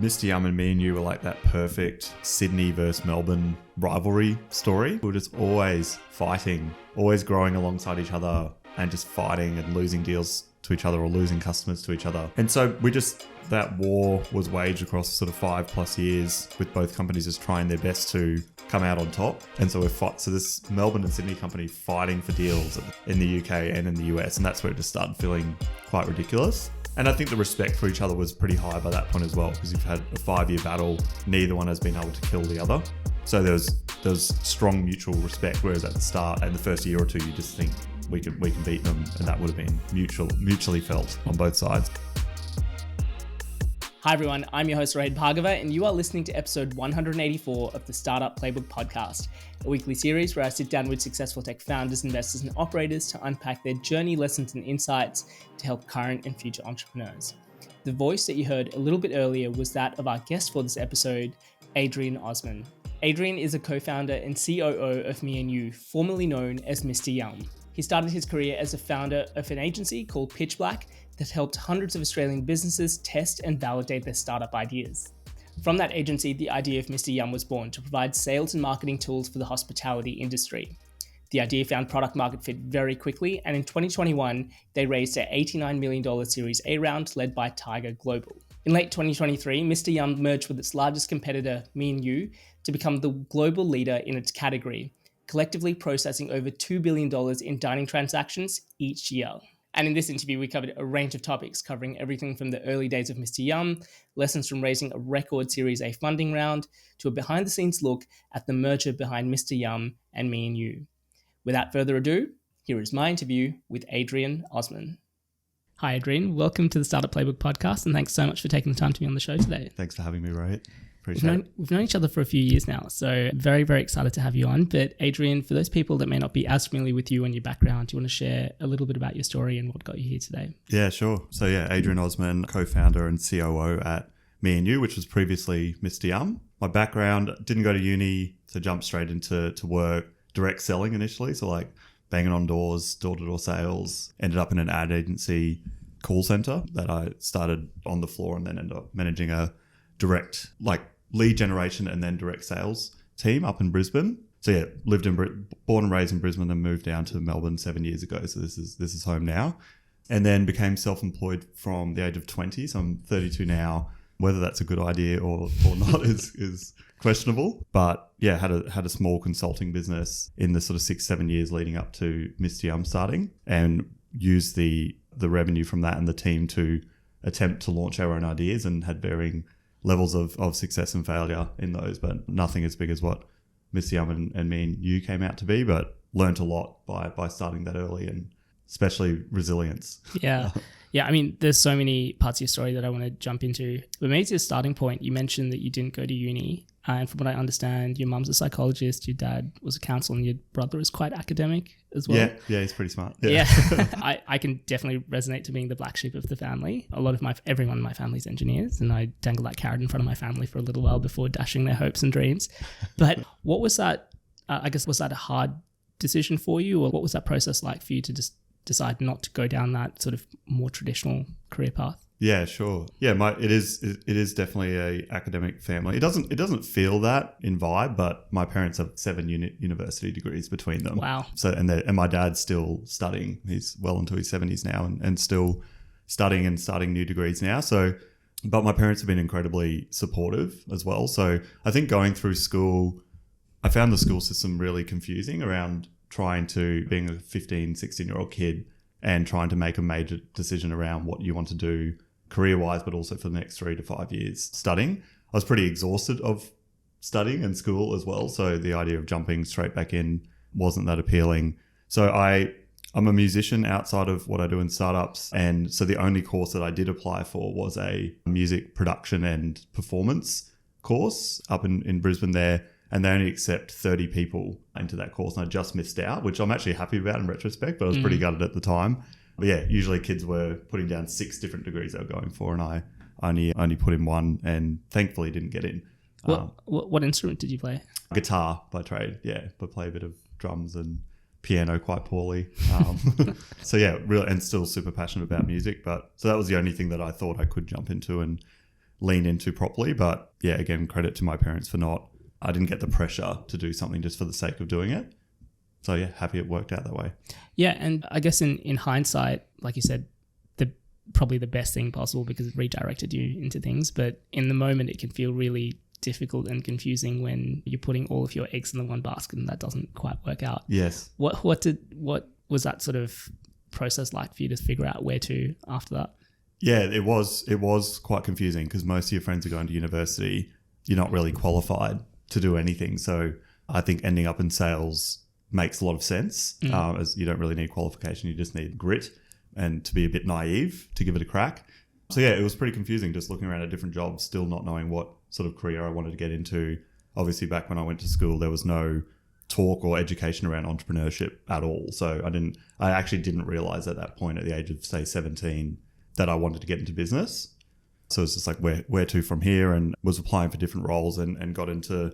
Mr. and Me&U were like that perfect Sydney versus Melbourne rivalry story. We were just always fighting, always growing alongside each other and just fighting and losing deals to each other or losing customers to each other. And so that war was waged across sort of 5+ years with both companies just trying their best to come out on top. And so so this Melbourne and Sydney company fighting for deals in the UK and in the US. And that's where it just started feeling quite ridiculous. And I think the respect for each other was pretty high by that point as well, because you've had a 5-year battle. Neither one has been able to kill the other. So there was strong mutual respect, whereas at the start and the first year or two, you just think we can beat them, and that would have been mutually felt on both sides. Hi everyone, I'm your host Rohit Bhargava, and you are listening to episode 184 of the Startup Playbook podcast, a weekly series where I sit down with successful tech founders, investors, and operators to unpack their journey, lessons, and insights to help current and future entrepreneurs. The voice that you heard a little bit earlier was that of our guest for this episode, Adrian Osman. Adrian is a co-founder and COO of Me&U, formerly known as Mr. Yum. He started his career as a founder of an agency called Pitchblak that helped hundreds of Australian businesses test and validate their startup ideas. From that agency, the idea of Mr. Yum was born to provide sales and marketing tools for the hospitality industry. The idea found product market fit very quickly, and in 2021, they raised an $89 million Series A round led by Tiger Global. In late 2023, Mr. Yum merged with its largest competitor, Me&U, to become the global leader in its category, collectively processing over $2 billion in dining transactions each year. And in this interview, we covered a range of topics covering everything from the early days of Mr. Yum, lessons from raising a record Series A funding round, to a behind-the-scenes look at the merger behind Mr. Yum and Me&U. Without further ado, here is my interview with Adrian Osman. Hi, Adrian. Welcome to the Startup Playbook podcast, and thanks so much for taking the time to be on the show today. Thanks for having me, Rohit. We've known each other for a few years now, so very, very excited to have you on. But Adrian, for those people that may not be as familiar with you and your background, do you want to share a little bit about your story and what got you here today? Yeah, sure. So Adrian Osman, co-founder and COO at Me&U, which was previously Mr. Yum. My background, didn't go to uni, so jumped straight into work, direct selling initially, so like banging on doors, door-to-door sales, ended up in an ad agency call center that I started on the floor and then ended up managing a direct lead generation and then direct sales team up in Brisbane. So born and raised in Brisbane and moved down to Melbourne 7 years ago. So this is home now. And then became self-employed from the age of 20. So I'm 32 now. Whether that's a good idea or not is questionable. But yeah, had a small consulting business in the sort of 6-7 years leading up to Mr. Yum starting, and used the revenue from that and the team to attempt to launch our own ideas, and had varying levels of success and failure in those, but nothing as big as what Mr. Yum and Me&U came out to be, but learnt a lot by starting that early, and especially resilience. Yeah. Yeah, I mean, there's so many parts of your story that I want to jump into. But maybe to a starting point, you mentioned that you didn't go to uni. And from what I understand, your mum's a psychologist, your dad was a counselor, and your brother is quite academic as well. Yeah, he's pretty smart. Yeah. I can definitely resonate to being the black sheep of the family. Everyone in my family's engineers, and I dangled that carrot in front of my family for a little while before dashing their hopes and dreams. But what was that, was that a hard decision for you, or what was that process like for you to just decide not to go down that sort of more traditional career path? Yeah, sure. Yeah, it is definitely a academic family. It doesn't feel that in vibe, but my parents have 7 university degrees between them. Wow. So and my dad's still studying. He's well into his 70s now, and still studying and starting new degrees now. So, but my parents have been incredibly supportive as well. So I think going through school, I found the school system really confusing around being a 15, 16-year-old kid and trying to make a major decision around what you want to do career-wise, but also for the next 3 to 5 years studying. I was pretty exhausted of studying and school as well, so the idea of jumping straight back in wasn't that appealing. So I'm a musician outside of what I do in startups, and so the only course that I did apply for was a music production and performance course up in Brisbane there. And they only accept 30 people into that course. And I just missed out, which I'm actually happy about in retrospect, but I was pretty gutted at the time. But yeah, usually kids were putting down 6 different degrees they were going for, and I only put in one, and thankfully didn't get in. What instrument did you play? Guitar by trade, yeah, but play a bit of drums and piano quite poorly. So yeah, real, and still super passionate about music. But so that was the only thing that I thought I could jump into, and lean into properly. But yeah, again, credit to my parents for I didn't get the pressure to do something just for the sake of doing it. So yeah, happy it worked out that way. Yeah, and I guess in hindsight, like you said, probably the best thing possible because it redirected you into things. But in the moment, it can feel really difficult and confusing when you're putting all of your eggs in the one basket and that doesn't quite work out. Yes. What was that sort of process like for you to figure out where to after that? Yeah, it was quite confusing because most of your friends are going to university. You're not really qualified to do anything. So I think ending up in sales makes a lot of sense, as you don't really need qualification. You just need grit and to be a bit naive to give it a crack. So yeah, it was pretty confusing just looking around at different jobs, still not knowing what sort of career I wanted to get into. Obviously, back when I went to school, there was no talk or education around entrepreneurship at all. So I actually didn't realize at that point, at the age of say 17, that I wanted to get into business. So it's just like where to from here, and was applying for different roles and got into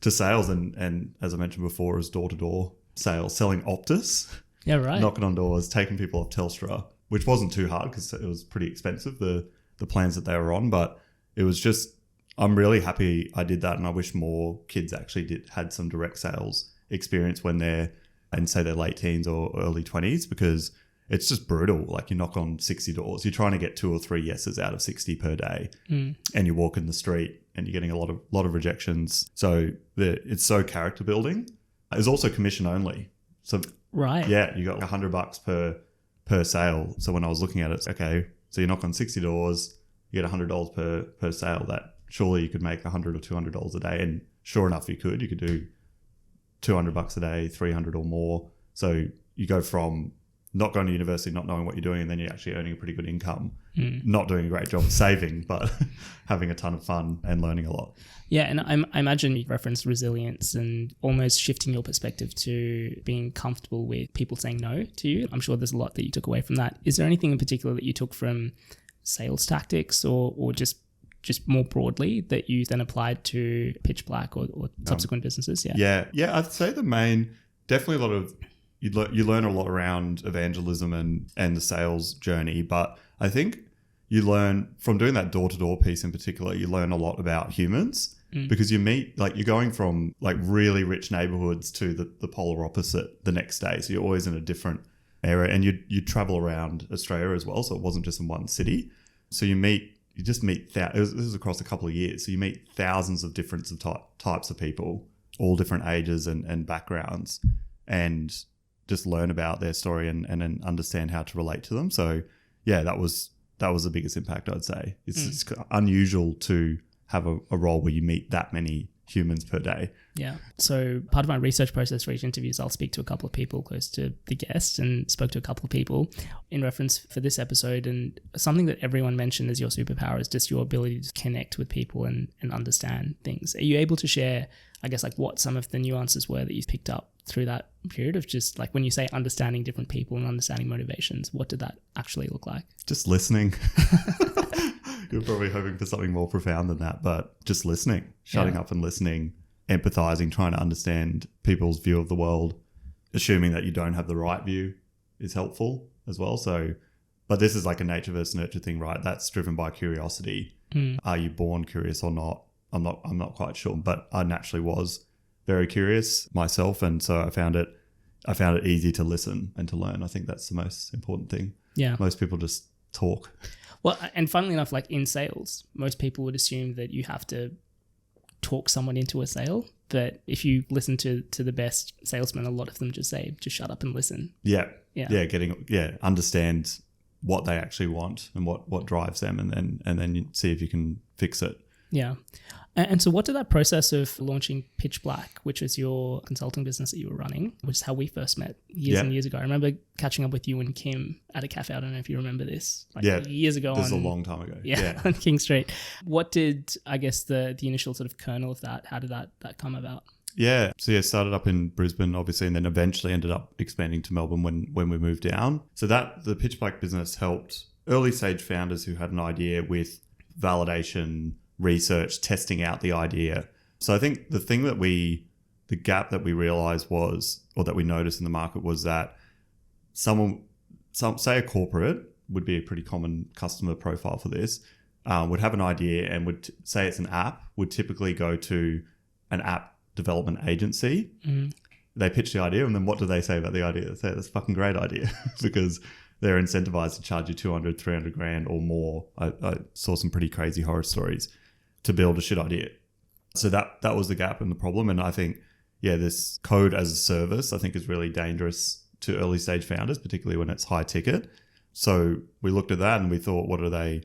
sales and as I mentioned before, is door-to-door sales, selling Optus. Yeah, right. Knocking on doors, taking people off Telstra, which wasn't too hard because it was pretty expensive, the plans that they were on. But it was just, I'm really happy I did that, and I wish more kids actually had some direct sales experience when they're in, say, their late teens or early 20s, because it's just brutal. Like, you knock on 60 doors, you're trying to get 2 or 3 yeses out of 60 per day, and you walk in the street and you're getting a lot of rejections. So it's so character building. It's also commission only. So right. Yeah, you got $100 per sale. So when I was looking at it, it's okay, so you knock on 60 doors, you get $100 per sale. That surely you could make $100 or $200 a day. And sure enough, you could do $200 a day, 300 or more. So you go from not going to university, not knowing what you're doing, and then you're actually earning a pretty good income, not doing a great job of saving, but having a ton of fun and learning a lot. Yeah, and I imagine you referenced resilience and almost shifting your perspective to being comfortable with people saying no to you. I'm sure there's a lot that you took away from that. Is there anything in particular that you took from sales tactics or just more broadly that you then applied to pitchblak or subsequent businesses? Yeah, I'd say the main, definitely a lot of, you learn a lot around evangelism and the sales journey, but I think you learn from doing that door-to-door piece in particular, you learn a lot about humans, because you meet, like, you're going from like really rich neighborhoods to the polar opposite the next day. So you're always in a different area, and you travel around Australia as well. So it wasn't just in one city. So you just meet, this is across a couple of years. So you meet thousands of different types of people, all different ages and backgrounds, and just learn about their story and then understand how to relate to them. So yeah, that was the biggest impact, I'd say. It's unusual to have a role where you meet that many humans per day. Yeah. So part of my research process for each interviews, I'll speak to a couple of people close to the guest, and spoke to a couple of people in reference for this episode. And something that everyone mentioned as your superpower is just your ability to connect with people and understand things. Are you able to share, I guess, like what some of the nuances were that you picked up through that period of, just like when you say understanding different people and understanding motivations, what did that actually look like? Just listening. You're probably hoping for something more profound than that, but just listening, shutting up and listening, empathizing, trying to understand people's view of the world, assuming that you don't have the right view is helpful as well. So, but this is like a nature versus nurture thing, right? That's driven by curiosity. Are you born curious or not? I'm not quite sure, but I naturally was very curious myself, and so I found it easy to listen and to learn. I think that's the most important thing. Yeah. Most people just talk. Well, and funnily enough, like in sales, most people would assume that you have to talk someone into a sale. But if you listen to the best salesmen, a lot of them just say, just shut up and listen. Yeah. Understand what they actually want and what drives them, and then you see if you can fix it. Yeah. And so what did that process of launching pitchblak, which is your consulting business that you were running, which is how we first met years and years ago. I remember catching up with you and Kim at a cafe. I don't know if you remember this. Years ago. This is a long time ago. Yeah. On King Street. What did, I guess, the initial sort of kernel of that, how did that come about? Yeah. So started up in Brisbane, obviously, and then eventually ended up expanding to Melbourne when we moved down. So the pitchblak business helped early stage founders who had an idea with validation, research, testing out the idea. So I think the gap that we realized was, or that we noticed in the market, was that say a corporate would be a pretty common customer profile for this. would have an idea and would say it's an app, would typically go to an app development agency. They pitch the idea, and then what do they say about the idea? They say that's a fucking great idea because they're incentivized to charge you 200, 300 grand or more. I saw some pretty crazy horror stories to build a shit idea. So that was the gap and the problem. And I think, this code as a service, I think, is really dangerous to early stage founders, particularly when it's high ticket. So we looked at that and we thought, what do they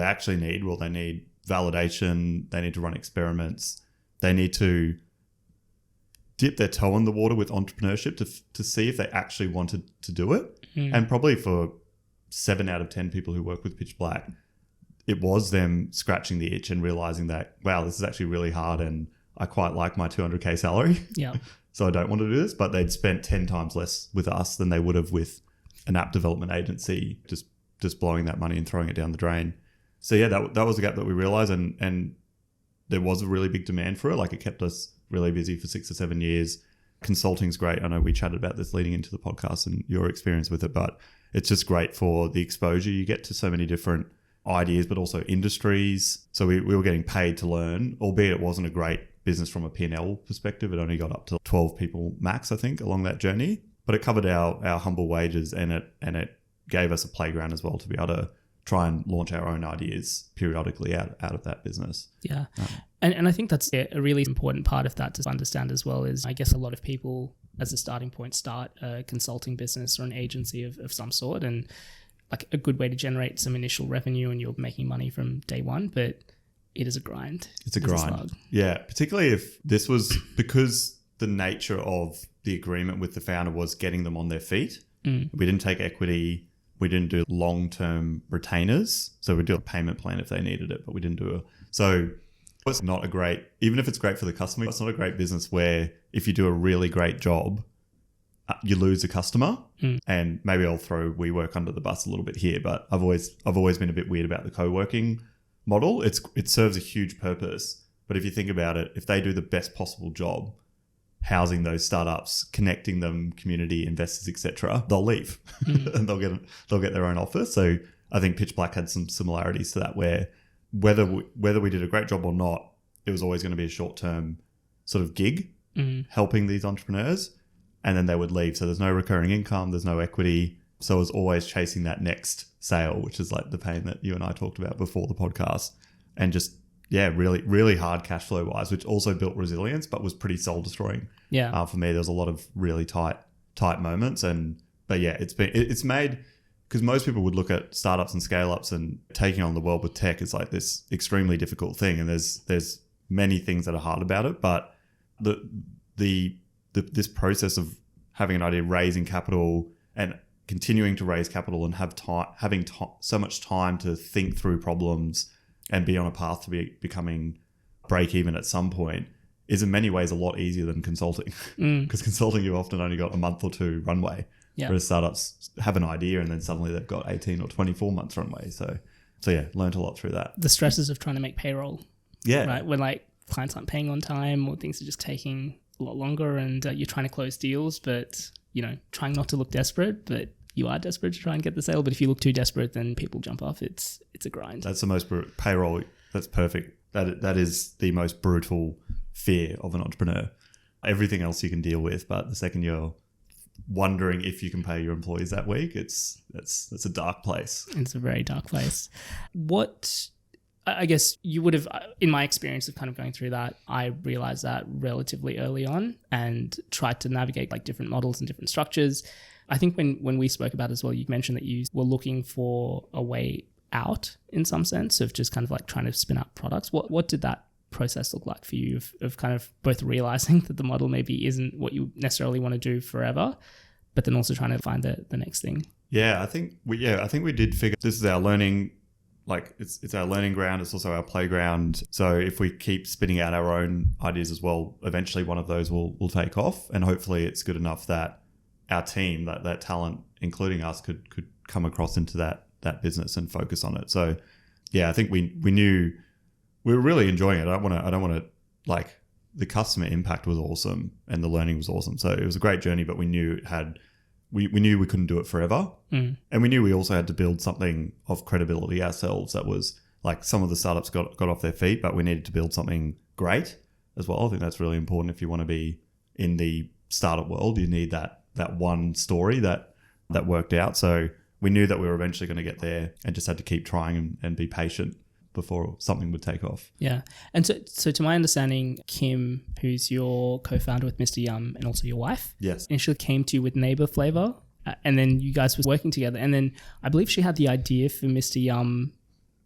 actually need? Well, they need validation. They need to run experiments. They need to dip their toe in the water with entrepreneurship to see if they actually wanted to do it. And probably for 7 out of 10 people who work with pitchblak, it was them scratching the itch and realizing that, wow, this is actually really hard and I quite like my 200K salary. Yeah. So I don't want to do this, but they'd spent 10 times less with us than they would have with an app development agency, just blowing that money and throwing it down the drain. So that was a gap that we realized, and there was a really big demand for it. Like, it kept us really busy for 6 or 7 years. Consulting's great. I know we chatted about this leading into the podcast and your experience with it, but it's just great for the exposure you get to so many different ideas, but also industries. So we were getting paid to learn, albeit it wasn't a great business from a P&L perspective. It only got up to 12 people max, I think, along that journey. But it covered our humble wages, and it gave us a playground as well to be able to try and launch our own ideas periodically out of that business. Yeah. And I think that's a really important part of that to understand as well is, I guess, a lot of people as a starting point start a consulting business or an agency of some sort, and like a good way to generate some initial revenue and you're making money from day one, but it is a grind. It's a grind. Yeah. Particularly if this was because the nature of the agreement with the founder was getting them on their feet. We didn't take equity. We didn't do long-term retainers. So we'd do a payment plan if they needed it, but we didn't do so it's not a great, even if it's great for the customer, it's not a great business where if you do a really great job, you lose a customer. And maybe I'll throw WeWork under the bus a little bit here, but I've always been a bit weird about the co-working model. It serves a huge purpose, but if you think about it, if they do the best possible job housing those startups, connecting them, community, investors, etc., they'll leave and they'll get their own office. So I think pitchblak had some similarities to that, where whether we did a great job or not, it was always going to be a short-term sort of gig helping these entrepreneurs, and then they would leave. So there's no recurring income, there's no equity. So I was always chasing that next sale, which is like the pain that you and I talked about before the podcast, and just really, really hard cash flow wise, which also built resilience, but was pretty soul destroying. Yeah. For me, there's a lot of really tight moments, it's made, because most people would look at startups and scale ups and taking on the world with tech is like this extremely difficult thing, and there's many things that are hard about it, but this process of having an idea, raising capital, and continuing to raise capital and having so much time to think through problems and be on a path to becoming break even at some point is in many ways a lot easier than consulting. Because consulting, you've often only got a month or two runway. Yeah. Whereas startups have an idea and then suddenly they've got 18 or 24 months runway. So learned a lot through that. The stresses of trying to make payroll. Yeah. Right. When like clients aren't paying on time or things are just taking a lot longer, and you're trying to close deals, but trying not to look desperate, but you are desperate to try and get the sale. But if you look too desperate, then people jump off. It's a grind. That's the most payroll. That's perfect. That is the most brutal fear of an entrepreneur. Everything else you can deal with, but the second you're wondering if you can pay your employees that week, it's a dark place. It's a very dark place. What I guess you would have, in my experience of kind of going through that, I realized that relatively early on and tried to navigate like different models and different structures. I think when we spoke about it as well, you mentioned that you were looking for a way out in some sense of just kind of like trying to spin up products. What did that process look like for you of kind of both realizing that the model maybe isn't what you necessarily want to do forever, but then also trying to find the next thing? Yeah, I think we did figure this is our learning. Like it's our learning ground. It's also our playground. So if we keep spitting out our own ideas as well, eventually one of those will take off, and hopefully it's good enough that our team, that talent, including us, could come across into that business and focus on it. So yeah, I think we knew we were really enjoying it. I don't want to like, the customer impact was awesome and the learning was awesome. So it was a great journey, but we knew we knew we couldn't do it forever. And we knew we also had to build something of credibility ourselves that was like some of the startups got off their feet, but we needed to build something great as well. I think that's really important. If you want to be in the startup world, you need that one story that worked out. So we knew that we were eventually going to get there and just had to keep trying and be patient before something would take off. Yeah. And so to my understanding, Kim, who's your co-founder with Mr. Yum and also your wife, yes, initially came to you with neighbor flavor, and then you guys were working together. And then I believe she had the idea for Mr. Yum,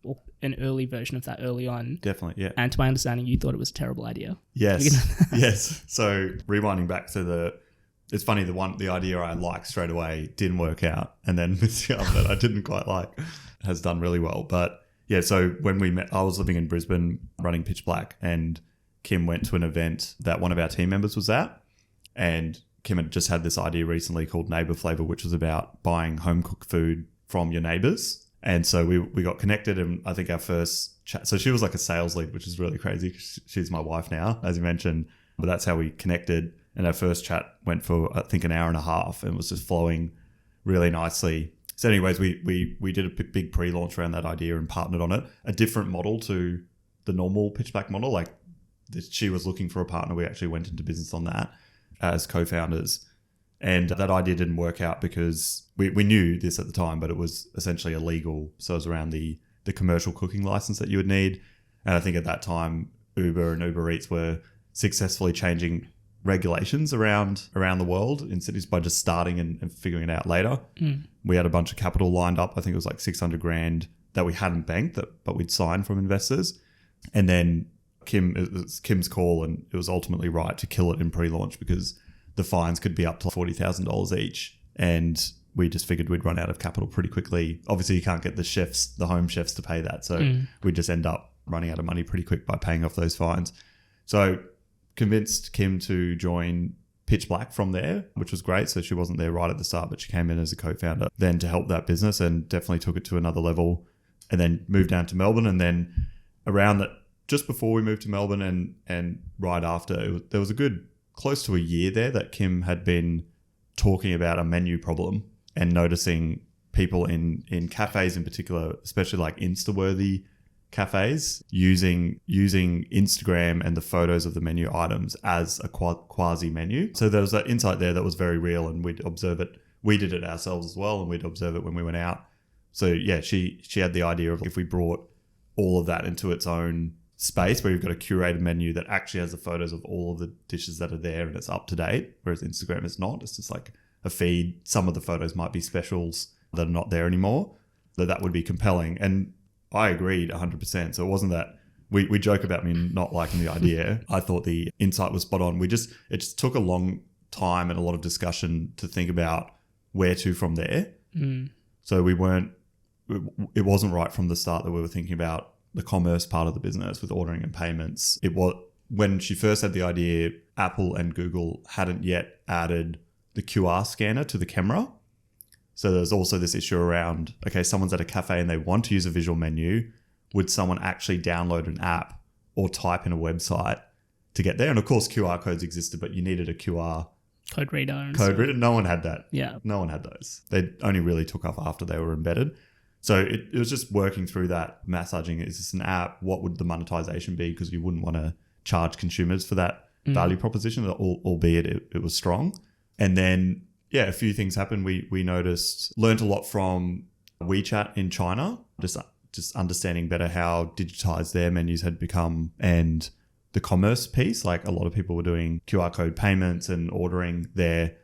or an early version of that early on. Definitely, yeah. And to my understanding, you thought it was a terrible idea. Yes, yes. So rewinding back to it's funny, the idea I liked straight away didn't work out. And then Mr. Yum that I didn't quite like has done really well. But yeah, so when we met, I was living in Brisbane running pitchblak, and Kim went to an event that one of our team members was at, and Kim had just had this idea recently called Neighbour Flavor, which was about buying home cooked food from your neighbours. And so we got connected, and I think our first chat, so she was like a sales lead, which is really crazy. She's my wife now, as you mentioned, but that's how we connected. And our first chat went for, I think, an hour and a half and was just flowing really nicely. So anyways, we did a big pre-launch around that idea and partnered on it. A different model to the normal pitchblak model. Like she was looking for a partner. We actually went into business on that as co-founders. And that idea didn't work out because we knew this at the time, but it was essentially illegal. So it was around the commercial cooking license that you would need. And I think at that time, Uber and Uber Eats were successfully changing regulations around the world in cities by just starting and figuring it out later. We had a bunch of capital lined up. I think it was like 600 grand that we hadn't banked, but we'd signed from investors. And then it was Kim's call, and it was ultimately right to kill it in pre-launch because the fines could be up to $40,000 each. And we just figured we'd run out of capital pretty quickly. Obviously, you can't get the home chefs to pay that. So we just end up running out of money pretty quick by paying off those fines. So convinced Kim to join pitchblak from there, which was great. So she wasn't there right at the start, but she came in as a co-founder then to help that business and definitely took it to another level, and then moved down to Melbourne. And then around that, just before we moved to Melbourne and right after, there was a good close to a year there that Kim had been talking about a menu problem and noticing people in cafes in particular, especially like Insta-worthy cafes, using Instagram and the photos of the menu items as a quasi menu. So there was that insight there that was very real, and we'd observe it. We did it ourselves as well, and we'd observe it when we went out. So yeah, she had the idea of if we brought all of that into its own space where you've got a curated menu that actually has the photos of all of the dishes that are there and it's up to date, whereas Instagram is not. It's just like a feed. Some of the photos might be specials that are not there anymore. So that would be compelling. And I agreed 100%. So it wasn't that we joke about me not liking the idea. I thought the insight was spot on. It just took a long time and a lot of discussion to think about where to from there. So it wasn't right from the start that we were thinking about the commerce part of the business with ordering and payments. It was when she first had the idea, Apple and Google hadn't yet added the QR scanner to the camera. So there's also this issue around, okay, someone's at a cafe and they want to use a visual menu. Would someone actually download an app or type in a website to get there? And of course, QR codes existed, but you needed a QR code reader. No one had that. Yeah. No one had those. They only really took off after they were embedded. So it was just working through that, massaging. Is this an app? What would the monetization be? Because you wouldn't want to charge consumers for that value proposition, albeit it was strong. And then, yeah, a few things happened. We learned a lot from WeChat in China, just understanding better how digitized their menus had become, and the commerce piece. Like a lot of people were doing QR code payments and ordering. Their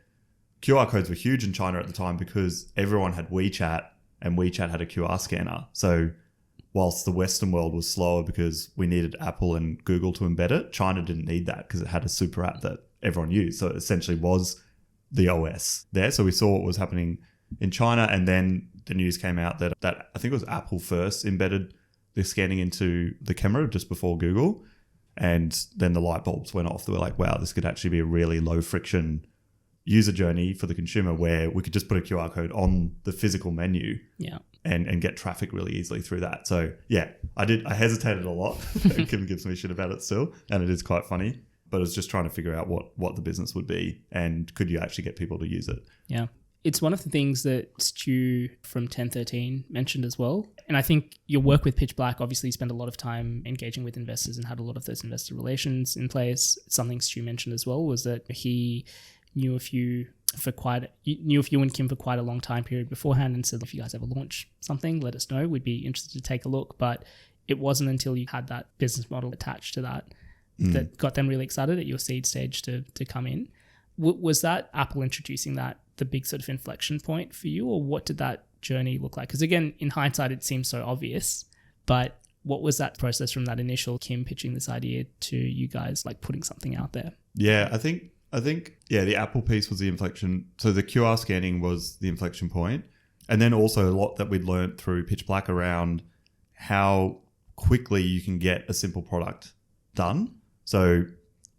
QR codes were huge in China at the time because everyone had WeChat, and WeChat had a QR scanner. So whilst the Western world was slower because we needed Apple and Google to embed it, China didn't need that because it had a super app that everyone used. So it essentially was the OS there. So we saw what was happening in China, and then the news came out that I think it was Apple first embedded the scanning into the camera just before Google. And then the light bulbs went off. They were like, wow, this could actually be a really low friction user journey for the consumer where we could just put a QR code on the physical menu and get traffic really easily through that. So yeah, I hesitated a lot. Kim gives me shit about it still, and it is quite funny, but I was just trying to figure out what the business would be and could you actually get people to use it. Yeah. It's one of the things that Stu from 1013 mentioned as well. And I think your work with pitchblak, obviously you spent a lot of time engaging with investors and had a lot of those investor relations in place. Something Stu mentioned as well was that he knew of you and Kim for quite a long time period beforehand and said, if you guys ever launch something, let us know. We'd be interested to take a look. But it wasn't until you had that business model attached to that that got them really excited at your seed stage to come in. Was that Apple introducing that the big sort of inflection point for you, or what did that journey look like? Because again, in hindsight, it seems so obvious, but what was that process from that initial Kim pitching this idea to you guys like putting something out there? Yeah, I think the Apple piece was the inflection. So the QR scanning was the inflection point. And then also a lot that we'd learned through pitchblak around how quickly you can get a simple product done. So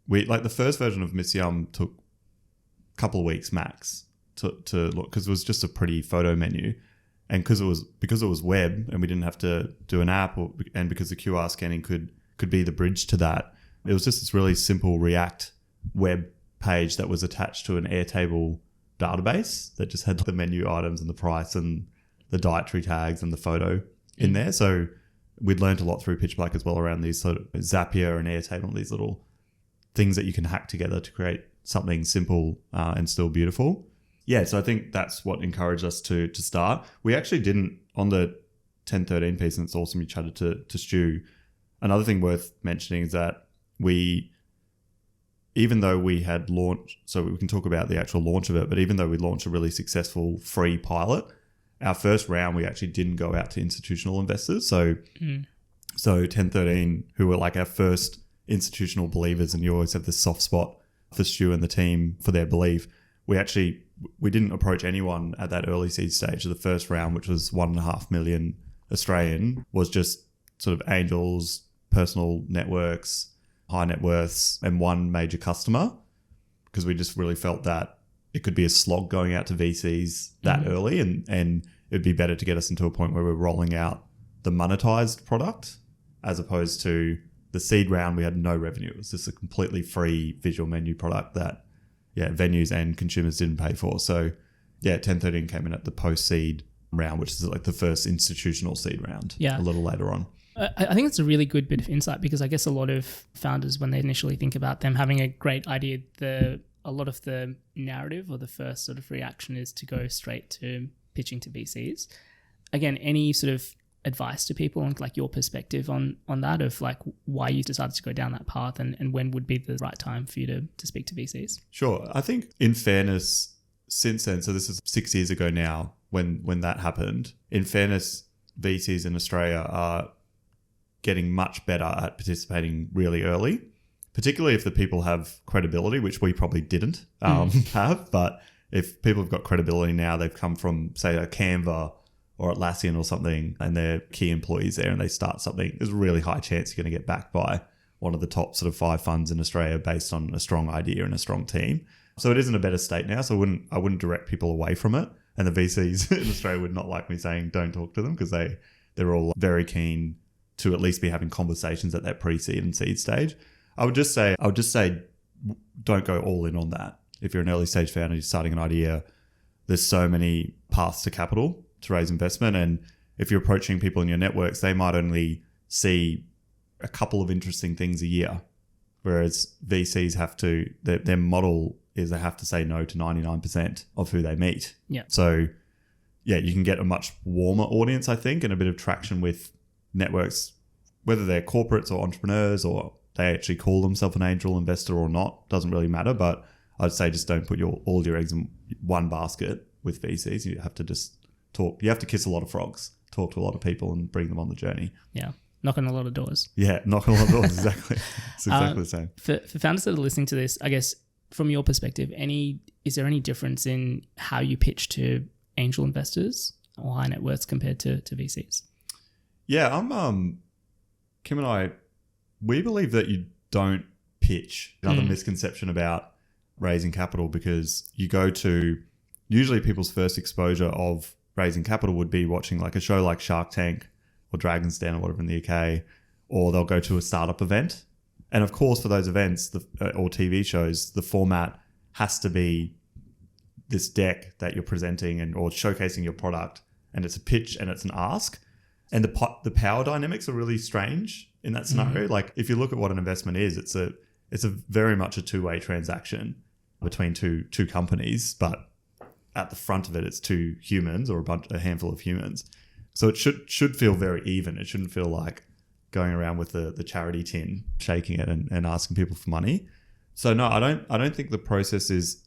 we like the first version of Miss Yum took a couple of weeks max to look, because it was just a pretty photo menu. And because it was web and we didn't have to do an app, and because the QR scanning could be the bridge to that, it was just this really simple React web page that was attached to an Airtable database that just had the menu items and the price and the dietary tags and the photo in there. So we'd learned a lot through pitchblak as well around these sort of Zapier and Airtable, these little things that you can hack together to create something simple and still beautiful. Yeah, so I think that's what encouraged us to start. We actually didn't, on the 1013 piece, and it's awesome you chatted to Stu, another thing worth mentioning is that even though we had launched, so we can talk about the actual launch of it, but even though we launched a really successful free pilot, our first round, we actually didn't go out to institutional investors. So 1013, who were like our first institutional believers, and you always have this soft spot for Stu and the team for their belief, we didn't approach anyone at that early seed stage of the first round, which was 1.5 million Australian, was just sort of angels, personal networks, high net worths, and one major customer, because we just really felt that it could be a slog going out to VCs that early, and it'd be better to get us into a point where we're rolling out the monetized product as opposed to the seed round. We had no revenue. It was just a completely free visual menu product that venues and consumers didn't pay for. So 1013 came in at the post-seed round, which is like the first institutional seed round a little later on. I think it's a really good bit of insight, because I guess a lot of founders, when they initially think about them having a great idea, a lot of the narrative or the first sort of reaction is to go straight to pitching to VCs. Again, any sort of advice to people on like your perspective on that, of like why you decided to go down that path, and when would be the right time for you to speak to VCs? Sure. I think in fairness, since then, so this is 6 years ago now when that happened, in fairness, VCs in Australia are getting much better at participating really early, particularly if the people have credibility, which we probably didn't have. But if people have got credibility now, they've come from, say, a Canva or Atlassian or something, and they're key employees there, and they start something, there's a really high chance you're going to get backed by one of the top sort of 5 funds in Australia based on a strong idea and a strong team. So it is in a better state now. So I wouldn't direct people away from it. And the VCs in Australia would not like me saying don't talk to them, because they're all very keen to at least be having conversations at that pre-seed and seed stage. I would just say don't go all in on that. If you're an early stage founder, you're starting an idea, there's so many paths to capital to raise investment. And if you're approaching people in your networks, they might only see a couple of interesting things a year. Whereas VCs have to, their model is they have to say no to 99% of who they meet. Yeah. So you can get a much warmer audience, I think, and a bit of traction with networks, whether they're corporates or entrepreneurs, or they actually call themselves an angel investor or not, doesn't really matter. But I'd say just don't put all your eggs in one basket with VCs. You have to just talk. You have to kiss a lot of frogs, talk to a lot of people, and bring them on the journey. Yeah. Knock on a lot of doors. Yeah, knock on a lot of doors. Exactly. It's exactly the same. For founders that are listening to this, I guess from your perspective, is there any difference in how you pitch to angel investors or high net worths compared to VCs? Yeah, Kim and I, we believe that you don't pitch. Another misconception about raising capital, because you go to, usually people's first exposure of raising capital would be watching like a show like Shark Tank or Dragon's Den or whatever in the UK, or they'll go to a startup event. And of course, for those events or TV shows, the format has to be this deck that you're presenting or showcasing your product, and it's a pitch and it's an ask. And the power dynamics are really strange in that scenario. Like if you look at what an investment is, it's a very much a two-way transaction between two companies, but at the front of it, it's two humans or a handful of humans. So it should feel very even. It shouldn't feel like going around with the charity tin, shaking it and asking people for money. So no, I don't think the process is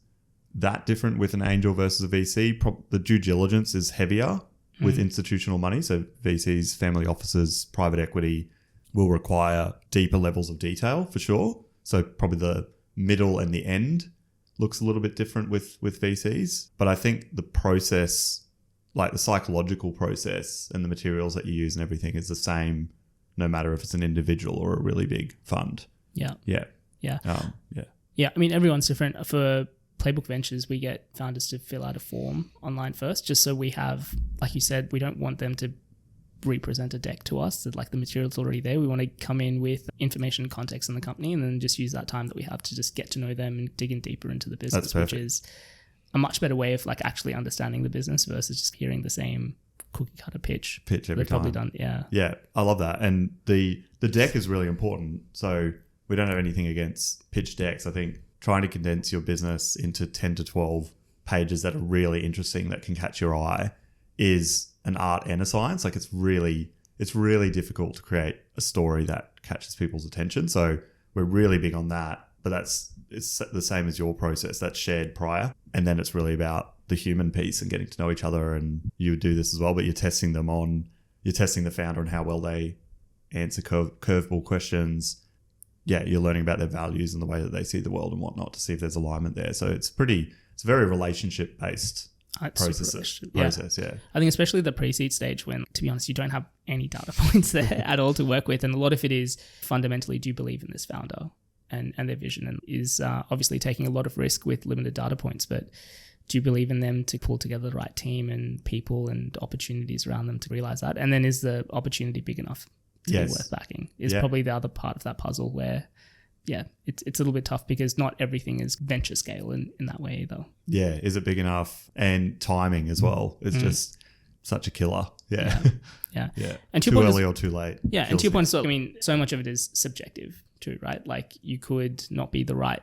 that different with an angel versus a VC. The due diligence is heavier with institutional money. So VCs, family offices, private equity will require deeper levels of detail for sure. So probably the middle and the end looks a little bit different with VCs. But I think the process, like the psychological process and the materials that you use and everything is the same, no matter if it's an individual or a really big fund. Yeah. Yeah. Yeah. Yeah. Yeah. I mean, everyone's different. For Playbook Ventures, we get founders to fill out a form online first, just so we have, like you said, we don't want them to represent a deck to us that like the material's already there. We want to come in with information and context in the company and then just use that time that we have to just get to know them and dig in deeper into the business, which is a much better way of like actually understanding the business versus just hearing the same cookie cutter pitch every time. Done. Yeah, I love that. And the deck is really important. So we don't have anything against pitch decks. I think trying to condense your business into 10 to 12 pages that are really interesting that can catch your eye is an art and a science. Like it's really difficult to create a story that catches people's attention. So we're really big on that, but it's the same as your process. That's shared prior. And then it's really about the human piece and getting to know each other. And you would do this as well, but you're testing the founder on how well they answer curveball questions. Yeah, you're learning about their values and the way that they see the world and whatnot to see if there's alignment there. So it's very relationship based process. Yeah. I think especially the pre-seed stage when, to be honest, you don't have any data points there at all to work with. And a lot of it is fundamentally, do you believe in this founder and their vision? And is obviously taking a lot of risk with limited data points, but do you believe in them to pull together the right team and people and opportunities around them to realize that? And then is the opportunity big enough to be worth backing is probably the other part of that puzzle where, it's a little bit tough because not everything is venture scale in that way either. Yeah. Is it big enough? And timing as well is just such a killer. Yeah. And too early or too late. Yeah. And to your point, so, I mean, so much of it is subjective too, right? Like you could not be the right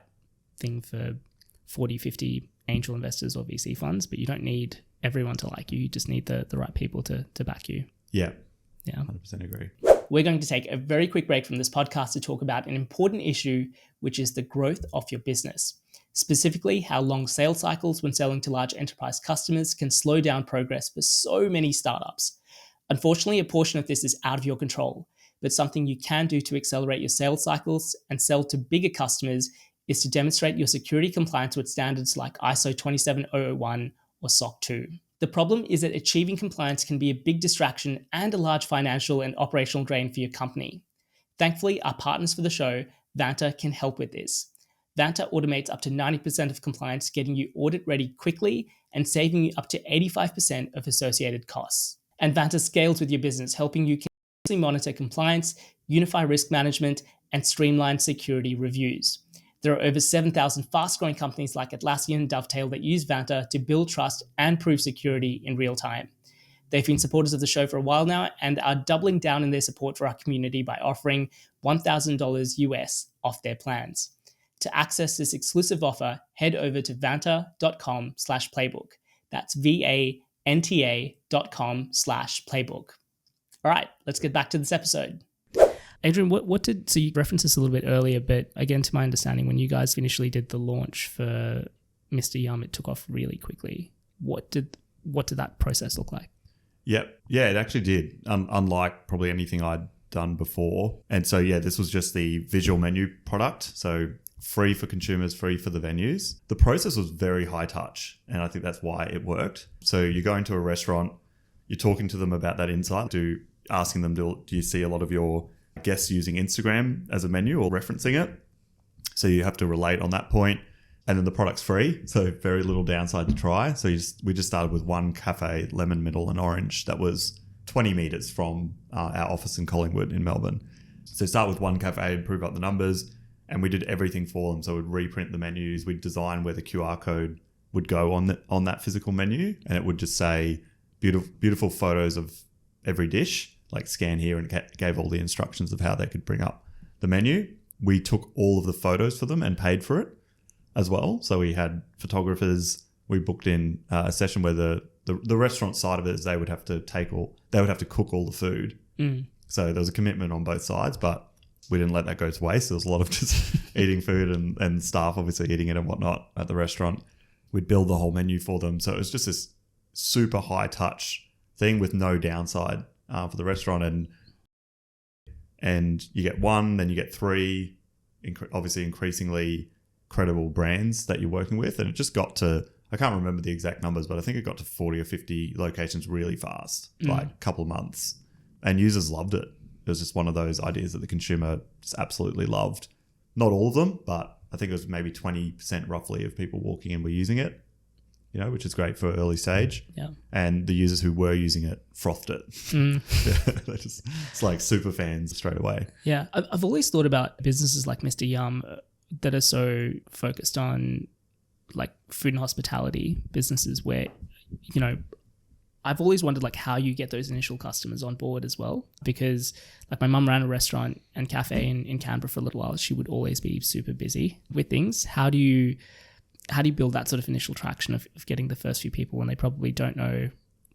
thing for 40, 50 angel investors or VC funds, but you don't need everyone to like you. You just need the right people to back you. Yeah. Yeah. 100% agree. We're going to take a very quick break from this podcast to talk about an important issue, which is the growth of your business. Specifically, how long sales cycles when selling to large enterprise customers can slow down progress for so many startups. Unfortunately, a portion of this is out of your control, but something you can do to accelerate your sales cycles and sell to bigger customers is to demonstrate your security compliance with standards like ISO 27001 or SOC 2. The problem is that achieving compliance can be a big distraction and a large financial and operational drain for your company. Thankfully, our partners for the show, Vanta, can help with this. Vanta automates up to 90% of compliance, getting you audit ready quickly and saving you up to 85% of associated costs. And Vanta scales with your business, helping you continuously monitor compliance, unify risk management, and streamline security reviews. There are over 7,000 fast-growing companies like Atlassian and Dovetail that use Vanta to build trust and prove security in real time. They've been supporters of the show for a while now and are doubling down in their support for our community by offering $1,000 US off their plans. To access this exclusive offer, head over to vanta.com/playbook. That's VANTA.com/playbook. All right, let's get back to this episode. Adrian, so you referenced this a little bit earlier, but again, to my understanding, when you guys initially did the launch for Mr. Yum, it took off really quickly. What did that process look like? Yeah, it actually did, unlike probably anything I'd done before. And so, this was just the visual menu product. So free for consumers, free for the venues. The process was very high touch, and I think that's why it worked. So you go into a restaurant, you're talking to them about that insight, asking them, do you see a lot of your guests using Instagram as a menu or referencing it? So you have to relate on that point. And then the product's free, so very little downside to try. So we just started with one cafe, lemon, middle, and orange, that was 20 meters from our office in Collingwood in Melbourne. So start with one cafe, improve up the numbers, and we did everything for them. So we'd reprint the menus, we'd design where the QR code would go on that physical menu, and it would just say beautiful photos of every dish, like scan here, and it gave all the instructions of how they could bring up the menu. We took all of the photos for them and paid for it as well. So we had photographers. We booked in a session where the restaurant side of it is they would have to cook all the food. So there was a commitment on both sides, but we didn't let that go to waste. There was a lot of just eating food and staff obviously eating it and whatnot at the restaurant. We'd build the whole menu for them. So it was just this super high touch thing with no downside for the restaurant. And you get one, then you get three, obviously increasingly credible brands that you're working with. And it just got to, I can't remember the exact numbers, but I think it got to 40 or 50 locations really fast, like a couple of months. And users loved it. It was just one of those ideas that the consumer just absolutely loved. Not all of them, but I think it was maybe 20% roughly of people walking in were using it, which is great for early stage. Yeah. And the users who were using it frothed it. It's like super fans straight away. Yeah. I've always thought about businesses like Mr. Yum that are so focused on like food and hospitality businesses where, I've always wondered like how you get those initial customers on board as well, because like my mum ran a restaurant and cafe in Canberra for a little while. She would always be super busy with things. How do you build that sort of initial traction of getting the first few people when they probably don't know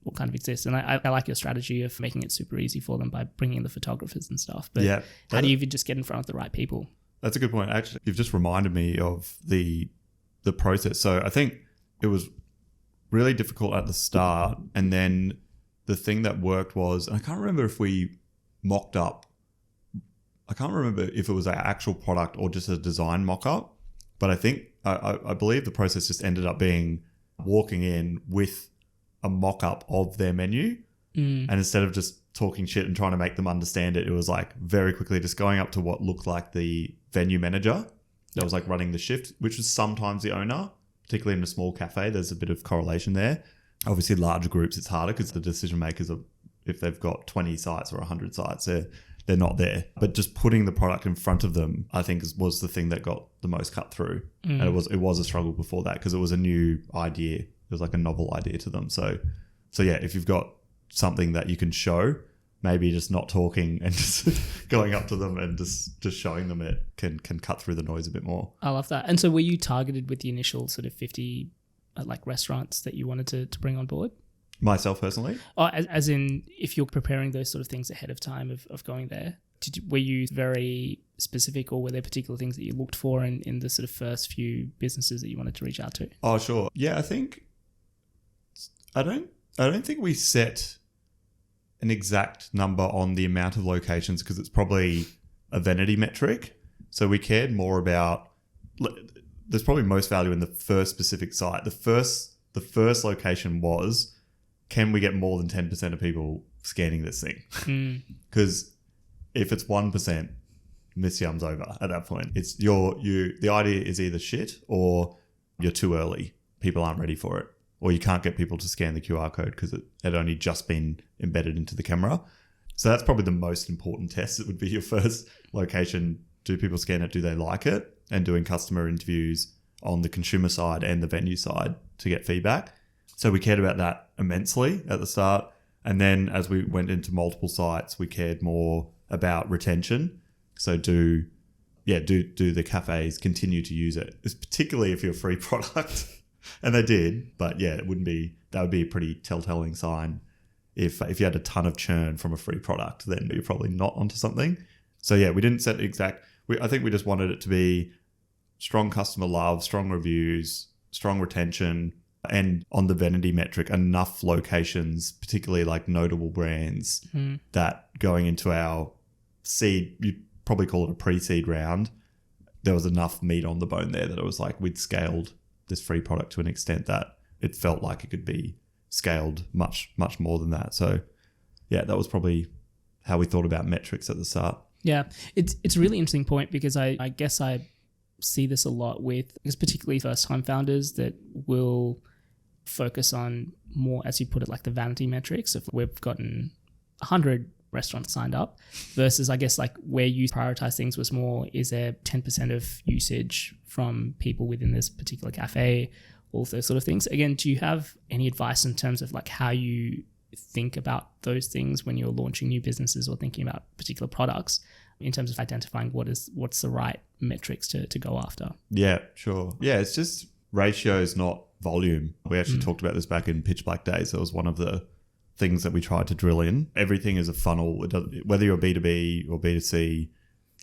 what kind of exists? And I like your strategy of making it super easy for them by bringing in the photographers and stuff. But how do you even just get in front of the right people? That's a good point. Actually, you've just reminded me of the process. So I think it was really difficult at the start, and then the thing that worked was, and I can't remember if we mocked up, I can't remember if it was our actual product or just a design mock-up, but I think I believe the process just ended up being walking in with a mock-up of their menu, and instead of just talking shit and trying to make them understand it, it was like very quickly just going up to what looked like the venue manager that was like running the shift, which was sometimes the owner. Particularly in a small cafe, there's a bit of correlation there. Obviously, larger groups, it's harder because the decision makers are, if they've got 20 sites or 100 sites, they're not there. But just putting the product in front of them, I think, was the thing that got the most cut through. And it was a struggle before that because it was a new idea. It was like a novel idea to them. So yeah, if you've got something that you can show, maybe just not talking and just going up to them and just showing them it can cut through the noise a bit more. I love that. And so were you targeted with the initial sort of 50 like restaurants that you wanted to bring on board? Myself personally? Oh, as in if you're preparing those sort of things ahead of time of going there, were you very specific, or were there particular things that you looked for in the sort of first few businesses that you wanted to reach out to? Oh, sure. Yeah, I don't think we set an exact number on the amount of locations because it's probably a vanity metric. So we cared more about, there's probably most value in the first specific site. The first location was, can we get more than 10% of people scanning this thing? Because if it's 1%, Miss Yum's over at that point. It's the idea is either shit or you're too early. People aren't ready for it. Or you can't get people to scan the QR code because it had only just been embedded into the camera. So that's probably the most important test. It would be your first location. Do people scan it? Do they like it? And doing customer interviews on the consumer side and the venue side to get feedback. So we cared about that immensely at the start. And then as we went into multiple sites, we cared more about retention. So do the cafes continue to use it? It's particularly if you're a free product. And they did, but yeah, that would be a pretty telltale sign. If you had a ton of churn from a free product, then you're probably not onto something. So yeah, we didn't set exact. I think we just wanted it to be strong customer love, strong reviews, strong retention, and on the vanity metric, enough locations, particularly like notable brands, that going into our seed, you'd probably call it a pre-seed round, there was enough meat on the bone there that it was like we'd scaled this free product to an extent that it felt like it could be scaled much, much more than that. So yeah, that was probably how we thought about metrics at the start. Yeah, it's a really interesting point because I guess I see this a lot with, particularly first-time founders that will focus on more, as you put it, like the vanity metrics. If we've gotten 100 restaurants signed up versus I guess like where you prioritize things was more, is there 10% of usage from people within this particular cafe, all of those sort of things. Again, do you have any advice in terms of like how you think about those things when you're launching new businesses or thinking about particular products in terms of identifying what's the right metrics to go after? Yeah, sure. Yeah, it's just ratios, not volume. We actually talked about this back in pitchblak days. That was one of the things that we tried to drill in. Everything is a funnel. Whether you're B2B or B2C,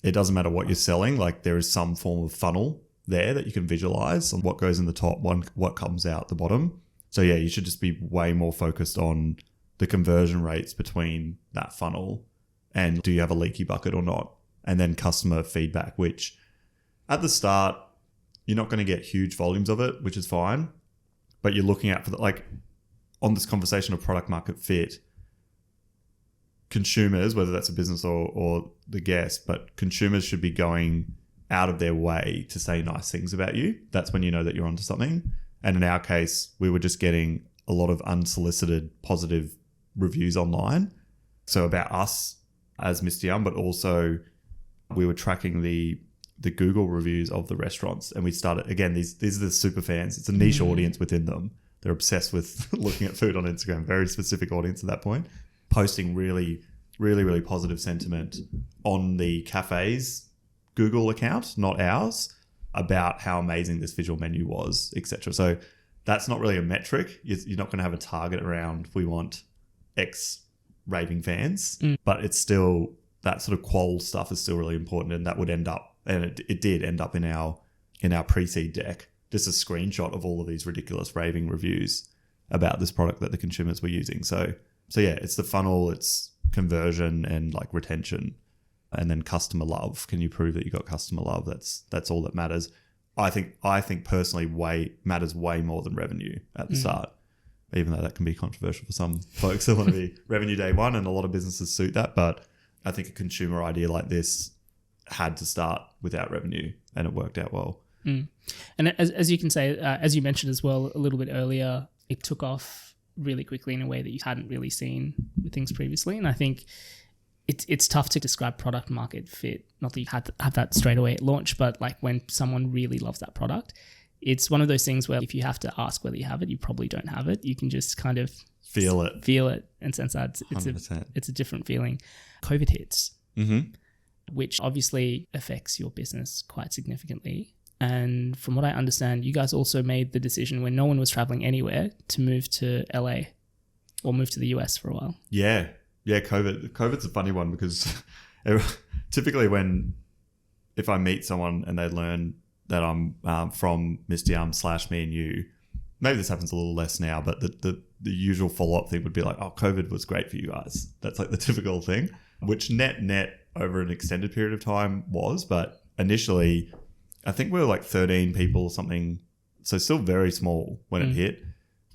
it doesn't matter what you're selling. Like there is some form of funnel there that you can visualize on what goes in the top, what comes out the bottom. So yeah, you should just be way more focused on the conversion rates between that funnel and do you have a leaky bucket or not? And then customer feedback, which at the start, you're not going to get huge volumes of it, which is fine. But you're looking at like on this conversation of product market fit, consumers, whether that's a business or the guest, but consumers should be going out of their way to say nice things about you. That's when you know that you're onto something. And in our case, we were just getting a lot of unsolicited positive reviews online. So about us as Me&U, but also we were tracking the Google reviews of the restaurants. And we started, again, these are the super fans. It's a niche audience within them. They're obsessed with looking at food on Instagram, very specific audience at that point, posting really, really, really positive sentiment on the cafe's Google account, not ours, about how amazing this visual menu was, etc. So that's not really a metric. You're not going to have a target around we want X raving fans, but it's still that sort of qual stuff is still really important, and that would end up, and it did end up in our pre-seed deck, just a screenshot of all of these ridiculous raving reviews about this product that the consumers were using. So yeah, it's the funnel, it's conversion and like retention, and then customer love. Can you prove that you got customer love? That's all that matters. I think personally matters way more than revenue at the start, even though that can be controversial for some folks that want to be revenue day one, and a lot of businesses suit that. But I think a consumer idea like this had to start without revenue, and it worked out well. And as you can say, as you mentioned as well a little bit earlier, it took off really quickly in a way that you hadn't really seen with things previously. And I think it's tough to describe product market fit. Not that you had to have that straight away at launch, but like when someone really loves that product, it's one of those things where if you have to ask whether you have it, you probably don't have it. You can just kind of feel it and sense that it's a different feeling. COVID hits, which obviously affects your business quite significantly. And from what I understand, you guys also made the decision when no one was traveling anywhere to move to LA or move to the US for a while. Yeah. COVID's a funny one because typically if I meet someone and they learn that I'm from Me&U, maybe this happens a little less now, but the usual follow-up thing would be like, oh, COVID was great for you guys. That's like the typical thing, which net over an extended period of time was, but initially I think we were like 13 people or something, so still very small when it hit.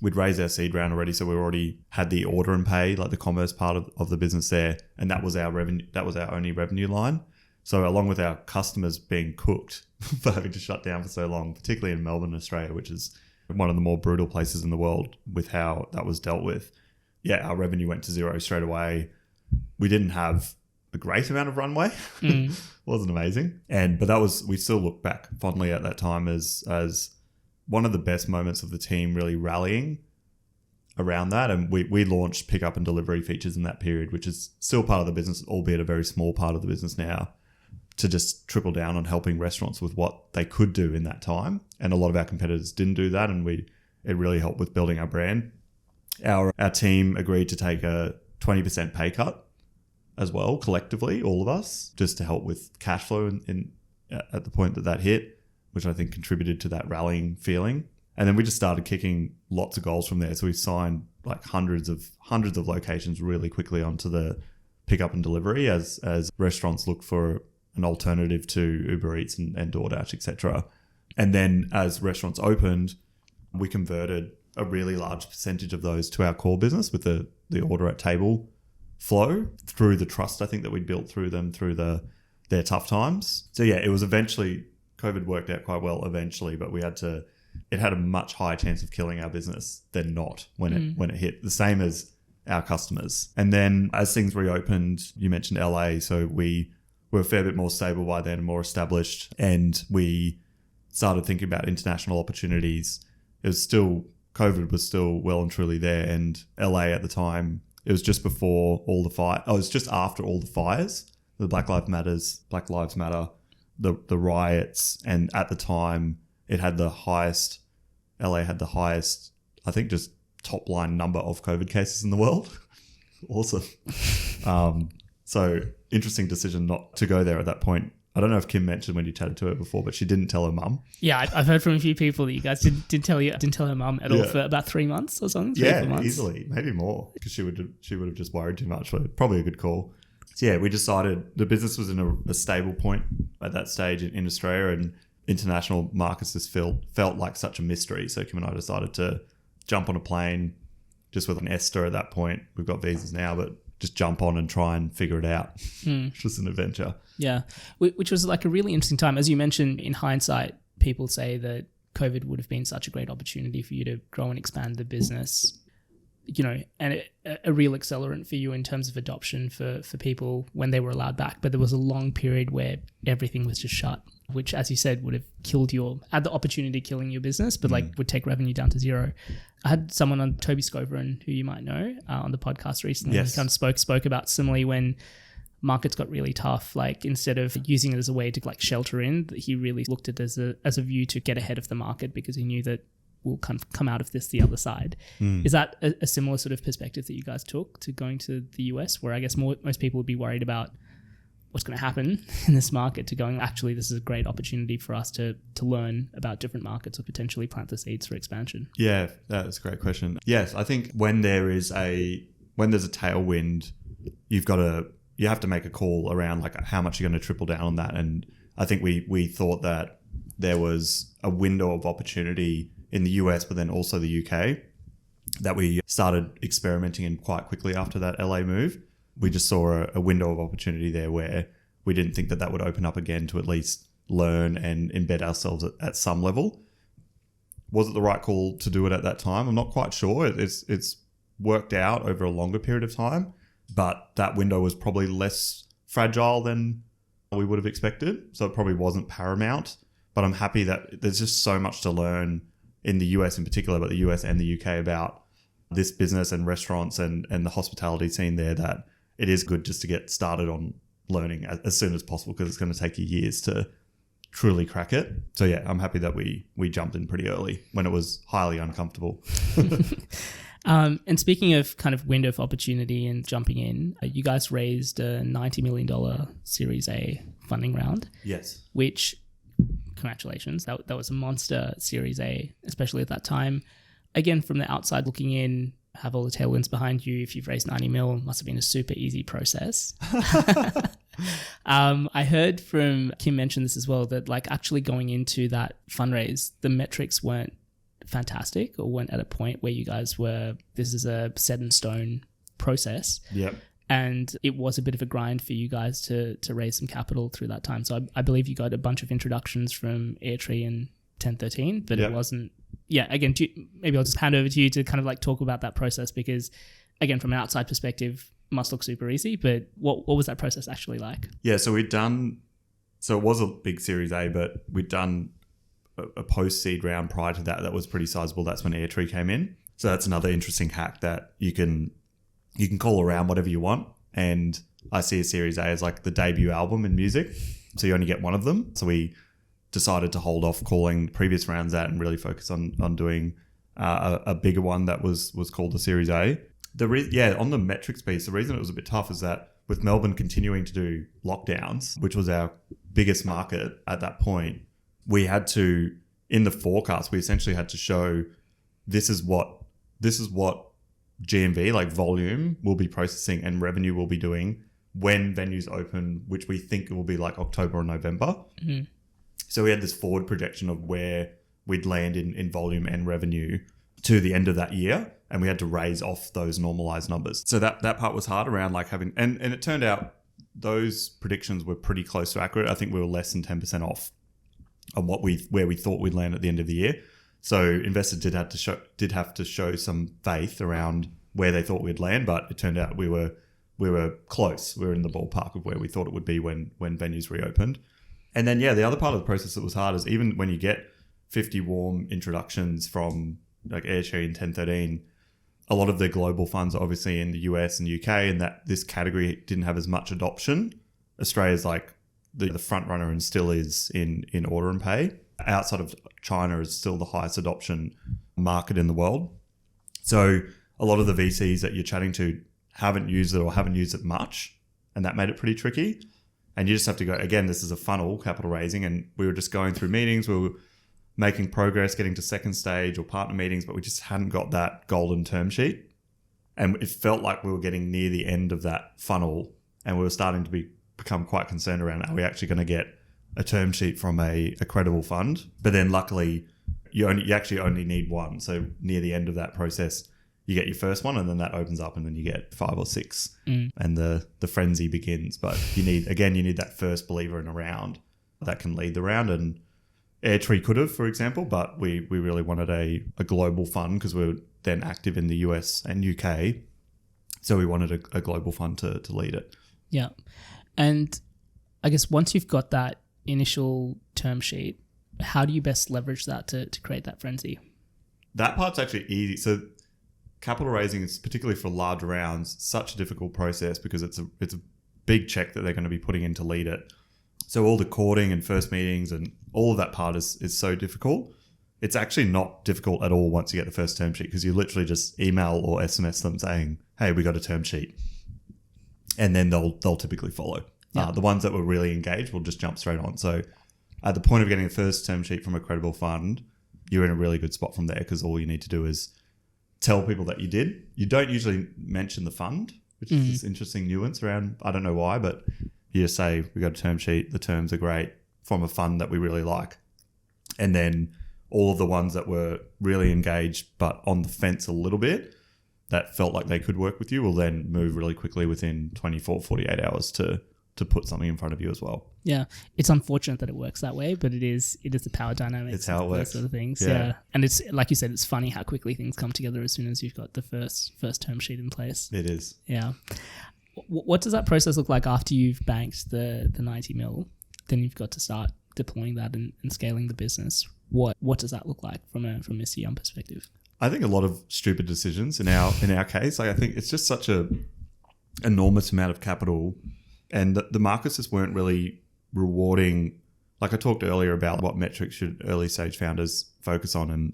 We'd raised our seed round already, so we already had the order and pay, like the commerce part of the business there, and that was our revenue. That was our only revenue line. So along with our customers being cooked for having to shut down for so long, particularly in Melbourne, Australia, which is one of the more brutal places in the world with how that was dealt with. Yeah, our revenue went to zero straight away. We didn't have a great amount of runway. Wasn't amazing. But we still look back fondly at that time as one of the best moments of the team really rallying around that. And we launched pickup and delivery features in that period, which is still part of the business, albeit a very small part of the business now, to just triple down on helping restaurants with what they could do in that time. And a lot of our competitors didn't do that, and it really helped with building our brand. Our team agreed to take a 20% pay cut as well, collectively, all of us, just to help with cash flow at the point that hit, which I think contributed to that rallying feeling. And then we just started kicking lots of goals from there. So we signed like hundreds of locations really quickly onto the pickup and delivery as restaurants look for an alternative to Uber Eats and DoorDash, etc. And then as restaurants opened, we converted a really large percentage of those to our core business with the order at table flow through the trust, I think, that we built through them through their tough times. So yeah, it was eventually, COVID worked out quite well eventually, but it had a much higher chance of killing our business than not when it hit, the same as our customers. And then as things reopened, you mentioned LA, so we were a fair bit more stable by then, more established, and we started thinking about international opportunities COVID was still well and truly there, and LA at the time, it was just before all the fire. Oh, it was just after all the fires, the Black Lives Matter, the riots, and at the time it had the highest. LA had the highest, I think, just top line number of COVID cases in the world. Awesome. So interesting decision not to go there at that point. I don't know if Kim mentioned when you chatted to her before, but she didn't tell her mum. Yeah, I've heard from a few people that you guys didn't tell her mum at all for about 3 months or something. 3 or 4 months. Easily, maybe more, because she would have just worried too much. But probably a good call. So yeah, we decided the business was in a stable point at that stage in Australia, and international markets just felt like such a mystery. So Kim and I decided to jump on a plane, just with an Esther at that point. We've got visas now, but just jump on and try and figure it out. Which was an adventure. Yeah, which was like a really interesting time. As you mentioned, in hindsight, people say that COVID would have been such a great opportunity for you to grow and expand the business, and a real accelerant for you in terms of adoption for people when they were allowed back. But there was a long period where everything was just shut, which, as you said, would have had the opportunity of killing your business, but would take revenue down to zero. I had someone on, Toby Scoverin, who you might know, on the podcast recently. Yes. He kind of spoke about similarly when markets got really tough, like instead of using it as a way to like shelter in, he really looked at it as a view to get ahead of the market, because he knew that we'll kind of come out of this the other side. Is that a similar sort of perspective that you guys took to going to the US, where I guess most people would be worried about what's going to happen in this market, to going, actually, this is a great opportunity for us to learn about different markets or potentially plant the seeds for expansion? Yeah, that's a great question. Yes, I think when there's a tailwind, you have to make a call around like how much you're going to triple down on that. And I think we thought that there was a window of opportunity in the US, but then also the UK, that we started experimenting in quite quickly after that LA move. We just saw a window of opportunity there where we didn't think that would open up again to at least learn and embed ourselves at some level. Was it the right call to do it at that time? I'm not quite sure. It's worked out over a longer period of time, but that window was probably less fragile than we would have expected. So it probably wasn't paramount, but I'm happy that there's just so much to learn in the US in particular, but the US and the UK about this business and restaurants and the hospitality scene there, that it is good just to get started on learning as soon as possible, because it's going to take you years to truly crack it. So yeah, I'm happy that we jumped in pretty early when it was highly uncomfortable. And speaking of kind of window of opportunity and jumping in, you guys raised a $90 million Series A funding round. Yes. Which, congratulations, that was a monster Series A, especially at that time. Again, from the outside looking in, have all the tailwinds behind you. If you've raised 90 mil, must have been a super easy process. I heard from Kim mention this as well, that like actually going into that fundraise, the metrics weren't fantastic or weren't at a point where you guys were, this is a set in stone process. Yep. And it was a bit of a grind for you guys to raise some capital through that time. So I believe you got a bunch of introductions from Airtree and 1013, but Yep. it wasn't. Yeah, again, maybe I'll just hand over to you to kind of like talk about that process, because again, from an outside perspective, must look super easy, but what was that process actually like? Yeah, so it was a big Series A, but we'd done a post-seed round prior to that was pretty sizable. That's when Airtree came in. So that's another interesting hack, that you can call around whatever you want. And I see a Series A as like the debut album in music. So you only get one of them. So we decided to hold off calling previous rounds out and really focus on doing a bigger one that was called the Series A. On the metrics piece, the reason it was a bit tough is that with Melbourne continuing to do lockdowns, which was our biggest market at that point, we had to, in the forecast, we essentially had to show this is what GMV, like volume, will be processing and revenue will be doing when venues open, which we think it will be like October or November. Mm-hmm. So we had this forward projection of where we'd land in volume and revenue to the end of that year, and we had to raise off those normalized numbers. So that part was hard around like having, and it turned out those predictions were pretty close to accurate. I think we were less than 10% off on where we thought we'd land at the end of the year. So investors did have to show some faith around where they thought we'd land, but it turned out we were close. We were in the ballpark of where we thought it would be when venues reopened. And then, the other part of the process that was hard is even when you get 50 warm introductions from like Airtree and 1013. A lot of the global funds are obviously in the US and UK, and that this category didn't have as much adoption. Australia's like the front runner and still is in order and pay. Outside of China is still the highest adoption market in the world. So a lot of the VCs that you're chatting to haven't used it or haven't used it much, and that made it pretty tricky. And you just have to go, again, this is a funnel, capital raising, and we were just going through meetings, we were making progress, getting to second stage or partner meetings, but we just hadn't got that golden term sheet. And it felt like we were getting near the end of that funnel, and we were starting to become quite concerned around, are we actually going to get a term sheet from a credible fund? But then luckily, you actually only need one. So near the end of that process, you get your first one, and then that opens up, and then you get 5 or 6, and the frenzy begins. But you need that first believer in a round that can lead the round. And Airtree could have, for example, but we really wanted a global fund because we were then active in the US and UK. So we wanted a global fund to lead it. Yeah. And I guess once you've got that initial term sheet, how do you best leverage that to create that frenzy? That part's actually easy. So capital raising is, particularly for large rounds, such a difficult process because it's a big check that they're going to be putting in to lead it. So all the courting and first meetings and all of that part is so difficult. It's actually not difficult at all once you get the first term sheet, because you literally just email or SMS them saying, hey, we got a term sheet. And then they'll typically follow. Yeah. The ones that were really engaged will just jump straight on. So at the point of getting the first term sheet from a credible fund, you're in a really good spot from there, because all you need to do is tell people that you did. You don't usually mention the fund, which is this interesting nuance around, I don't know why, but you just say, we got a term sheet, the terms are great from a fund that we really like. And then all of the ones that were really engaged but on the fence a little bit, that felt like they could work with you, will then move really quickly within 24, 48 hours to put something in front of you as well. Yeah. It's unfortunate that it works that way, but it is the power dynamics. It's how it works. Sort of things. Yeah. And it's, like you said, it's funny how quickly things come together as soon as you've got the first term sheet in place. It is. Yeah. What does that process look like after you've banked the 90 mil? Then you've got to start deploying that and scaling the business. What does that look like from a young perspective? I think a lot of stupid decisions in our case. Like, I think it's just such a enormous amount of capital, and the markets just weren't really rewarding. Like I talked earlier about what metrics should early stage founders focus on, and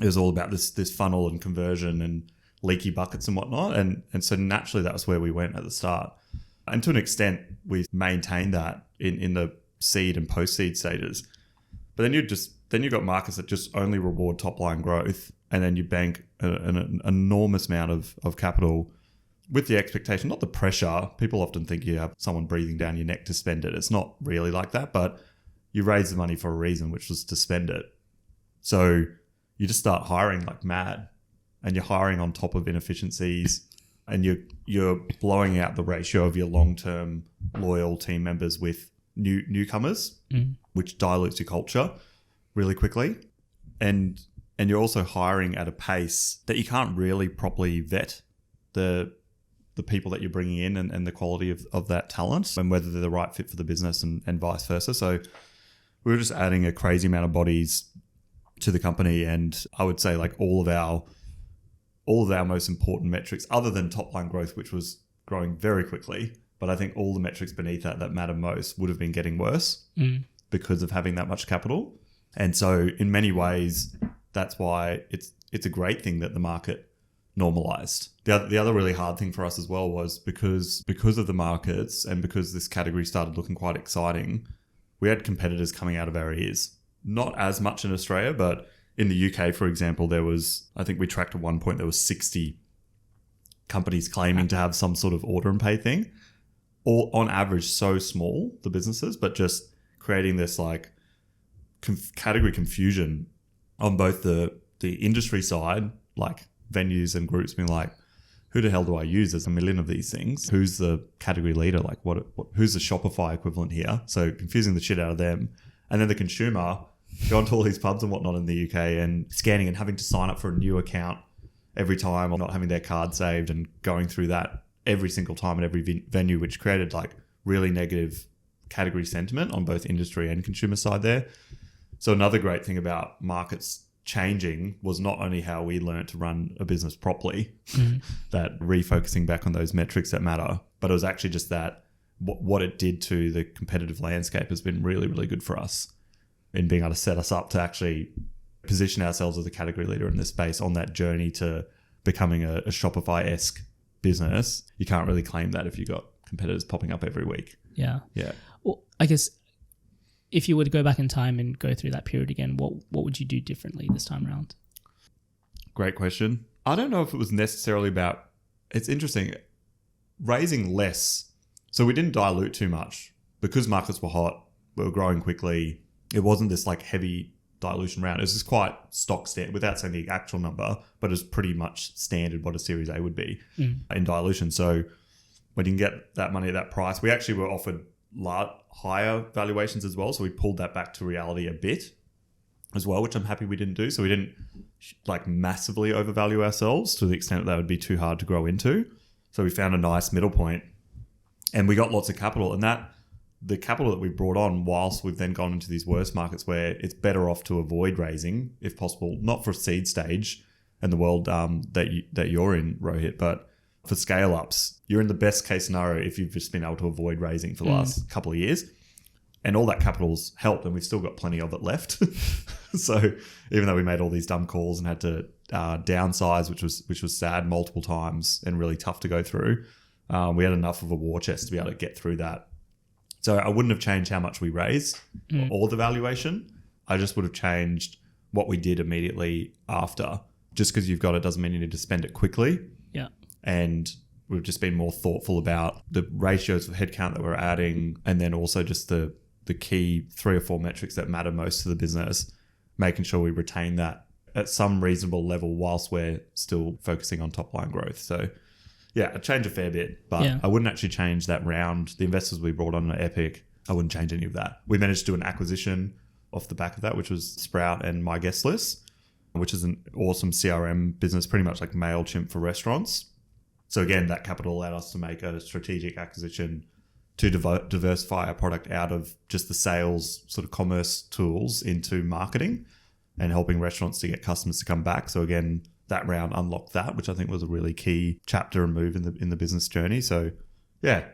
it was all about this funnel and conversion and leaky buckets and whatnot. And so naturally that was where we went at the start. And to an extent, we maintained that in the seed and post-seed stages. But then you've got markets that just only reward top-line growth, and then you bank an enormous amount of capital with the expectation, not the pressure. People often think you have someone breathing down your neck to spend it. It's not really like that, but you raise the money for a reason, which was to spend it. So you just start hiring like mad, and you're hiring on top of inefficiencies, and you're blowing out the ratio of your long-term loyal team members with newcomers, which dilutes your culture really quickly. And you're also hiring at a pace that you can't really properly vet the people that you're bringing in and the quality of that talent, and whether they're the right fit for the business and vice versa. So we were just adding a crazy amount of bodies to the company. And I would say like all of our most important metrics, other than top line growth, which was growing very quickly, but I think all the metrics beneath that matter most would have been getting worse because of having that much capital. And so in many ways, that's why it's a great thing that the market normalized. The other really hard thing for us as well was because of the markets, and because this category started looking quite exciting, we had competitors coming out of our ears. Not as much in Australia, but in the UK, for example, I think we tracked at one point, there was 60 companies claiming to have some sort of order and pay thing. All on average, so small, the businesses, but just creating this like category confusion on both the industry side, like venues and groups being like, who the hell do I use? There's a million of these things. Who's the category leader? Like who's the Shopify equivalent here? So confusing the shit out of them. And then the consumer going to all these pubs and whatnot in the UK and scanning and having to sign up for a new account every time, or not having their card saved, and going through that every single time at every venue, which created like really negative category sentiment on both industry and consumer side there. So another great thing about markets changing was not only how we learned to run a business properly, that refocusing back on those metrics that matter, but it was actually just that what it did to the competitive landscape has been really, really good for us in being able to set us up to actually position ourselves as a category leader in this space on that journey to becoming a Shopify-esque business. You can't really claim that if you've got competitors popping up every week. Yeah. Yeah. Well, I guess if you were to go back in time and go through that period again, what would you do differently this time around? Great question. I don't know if it was necessarily about, it's interesting, raising less. So we didn't dilute too much because markets were hot. We were growing quickly. It wasn't this like heavy dilution round. It was just quite stock standard without saying the actual number, but it's pretty much standard what a Series A would be in dilution. So we didn't get that money at that price. We actually were offered higher valuations as well. So we pulled that back to reality a bit as well, which I'm happy we didn't do. So we didn't like massively overvalue ourselves to the extent that would be too hard to grow into. So we found a nice middle point and we got lots of capital, and that the capital that we brought on whilst we've then gone into these worse markets where it's better off to avoid raising if possible, not for seed stage and the world that you're in, Rohit, but for scale ups, you're in the best case scenario if you've just been able to avoid raising for the last couple of years. And all that capital's helped, and we've still got plenty of it left. So even though we made all these dumb calls and had to downsize, which was sad multiple times and really tough to go through, we had enough of a war chest to be able to get through that. So I wouldn't have changed how much we raised or the valuation. I just would have changed what we did immediately after. Just because you've got it doesn't mean you need to spend it quickly. Yeah. And we've just been more thoughtful about the ratios of headcount that we're adding, and then also just the key 3 or 4 metrics that matter most to the business, making sure we retain that at some reasonable level whilst we're still focusing on top line growth. So yeah, I changed a fair bit, but I wouldn't actually change that round. The investors we brought on are epic. I wouldn't change any of that. We managed to do an acquisition off the back of that, which was Sprout and My Guest List, which is an awesome CRM business, pretty much like MailChimp for restaurants. So again, that capital allowed us to make a strategic acquisition to diversify our product out of just the sales sort of commerce tools into marketing and helping restaurants to get customers to come back. So again, that round unlocked that, which I think was a really key chapter and move in the business journey. So yeah,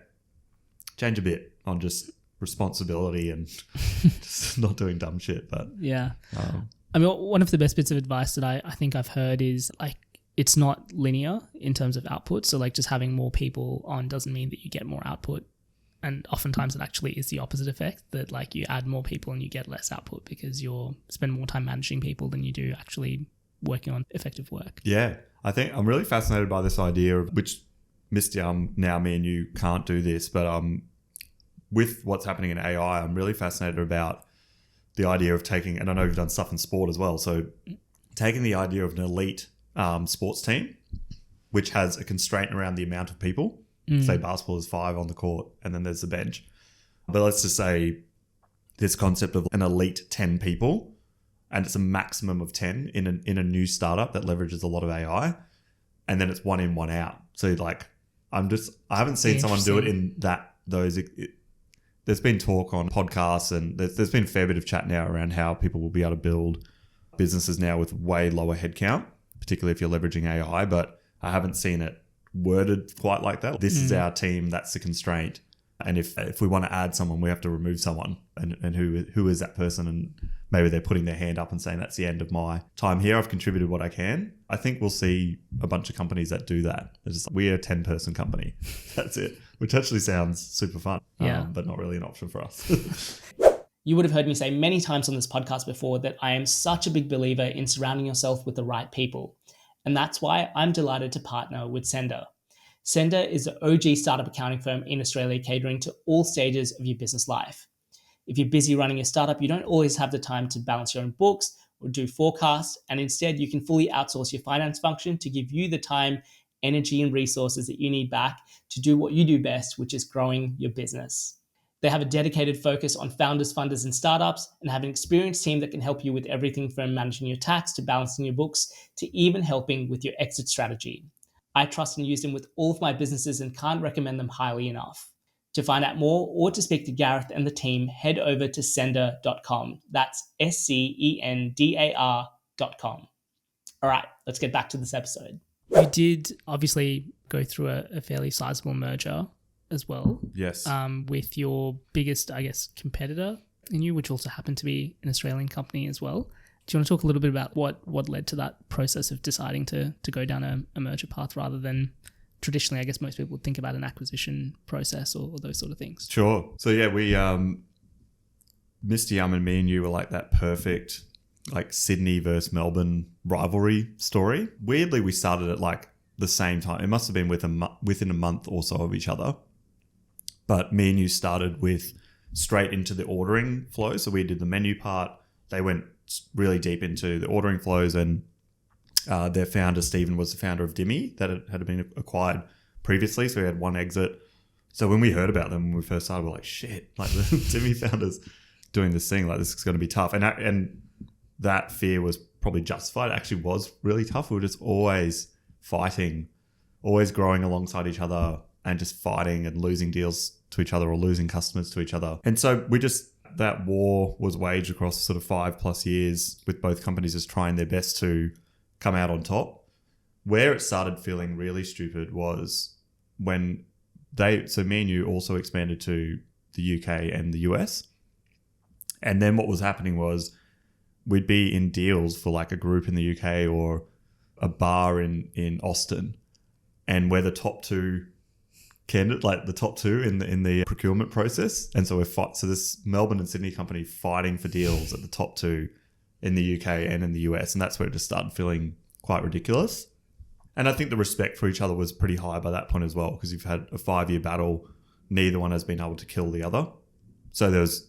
change a bit on just responsibility and just not doing dumb shit. But yeah, I mean, one of the best bits of advice that I think I've heard is like, it's not linear in terms of output. So like just having more people on doesn't mean that you get more output. And oftentimes it actually is the opposite effect, that like you add more people and you get less output because you spend more time managing people than you do actually working on effective work. Yeah. I think I'm really fascinated by this idea of which now me and you can't do this, but with what's happening in AI, I'm really fascinated about the idea of taking, and I know you've done stuff in sport as well. So taking the idea of an elite sports team, which has a constraint around the amount of people. Say basketball is 5 on the court and then there's the bench. But let's just say this concept of an elite 10 people, and it's a maximum of 10 in a new startup that leverages a lot of AI, and then it's 1 in, 1 out. So like I haven't seen someone do it in those. There's been talk on podcasts, and there's been a fair bit of chat now around how people will be able to build businesses now with way lower headcount, particularly if you're leveraging AI, but I haven't seen it worded quite like that. This is our team, that's the constraint. And if we want to add someone, we have to remove someone. And who is that person? And maybe they're putting their hand up and saying, that's the end of my time here. I've contributed what I can. I think we'll see a bunch of companies that do that. It's just, we're a 10-person company. That's it. Which actually sounds super fun, but not really an option for us. You would have heard me say many times on this podcast before that I am such a big believer in surrounding yourself with the right people. And that's why I'm delighted to partner with Sender. Sender is the OG startup accounting firm in Australia, catering to all stages of your business life. If you're busy running a startup, you don't always have the time to balance your own books or do forecasts, and instead you can fully outsource your finance function to give you the time, energy, and resources that you need back to do what you do best, which is growing your business. They have a dedicated focus on founders, funders, and startups, and have an experienced team that can help you with everything from managing your tax to balancing your books to even helping with your exit strategy. I trust and use them with all of my businesses and can't recommend them highly enough. To find out more or to speak to Gareth and the team, head over to sender.com. That's SCENDAR.com. All right, let's get back to this episode. You did obviously go through a fairly sizable merger as well. Yes. With your biggest, I guess, competitor in you, which also happened to be an Australian company as well. Do you want to talk a little bit about what led to that process of deciding to go down a merger path rather than traditionally, I guess most people would think about an acquisition process or those sort of things? Sure. So yeah, we, Mr. Yum and Me&U were like that perfect like Sydney versus Melbourne rivalry story. Weirdly, we started at like the same time. It must have been within a month or so of each other. But Me&U started with straight into the ordering flow. So we did the menu part. They went really deep into the ordering flows, and their founder, Stephen, was the founder of Dimmy that had been acquired previously. So we had one exit. So when we heard about them when we first started, we're like, shit, like the Dimmy founders doing this thing, like this is going to be tough. And that fear was probably justified. It actually was really tough. We were just always fighting, always growing alongside each other and just fighting and losing deals to each other or losing customers to each other. And so that war was waged across sort of 5+ years with both companies just trying their best to come out on top. Where it started feeling really stupid was when Me&U also expanded to the UK and the US. And then what was happening was we'd be in deals for like a group in the UK or a bar in Austin, and we're the top two candidate, like the top two in the procurement process. And so so this Melbourne and Sydney company fighting for deals at the top two in the UK and in the US. And that's where it just started feeling quite ridiculous. And I think the respect for each other was pretty high by that point as well, because you've had a 5-year battle. Neither one has been able to kill the other. So there's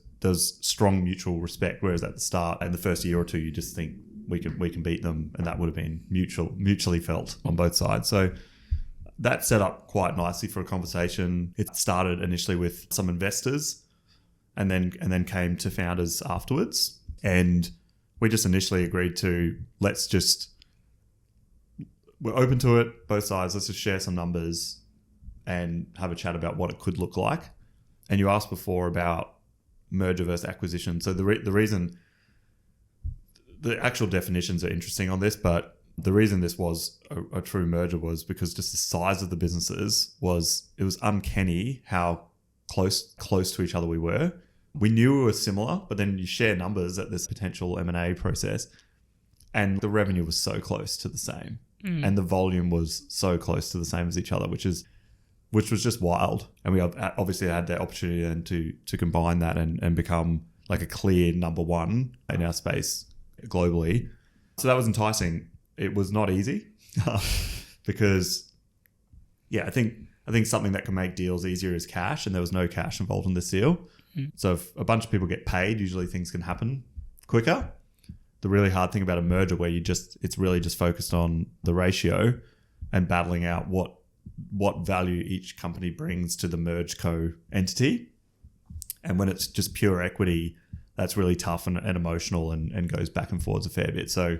strong mutual respect. Whereas at the start and the first year or two, you just think we can beat them. And that would have been mutually felt on both sides. So that set up quite nicely for a conversation. It started initially with some investors and then came to founders afterwards. And we just initially agreed to, we're open to it, both sides. Let's just share some numbers and have a chat about what it could look like. And you asked before about merger versus acquisition. So the reason, the actual definitions are interesting on this, but the reason this was a true merger was because just the size of the businesses it was uncanny how close to each other we were. We knew we were similar, but then you share numbers at this potential M&A process and the revenue was so close to the same. And the volume was so close to the same as each other, which was just wild. And we obviously had the opportunity then to combine that and become like a clear number one in our space globally. So that was enticing. It was not easy because, I think something that can make deals easier is cash, and there was no cash involved in this deal. So if a bunch of people get paid, usually things can happen quicker. The really hard thing about a merger where it's really just focused on the ratio and battling out what value each company brings to the merged co-entity. And when it's just pure equity, that's really tough and emotional and goes back and forwards a fair bit. So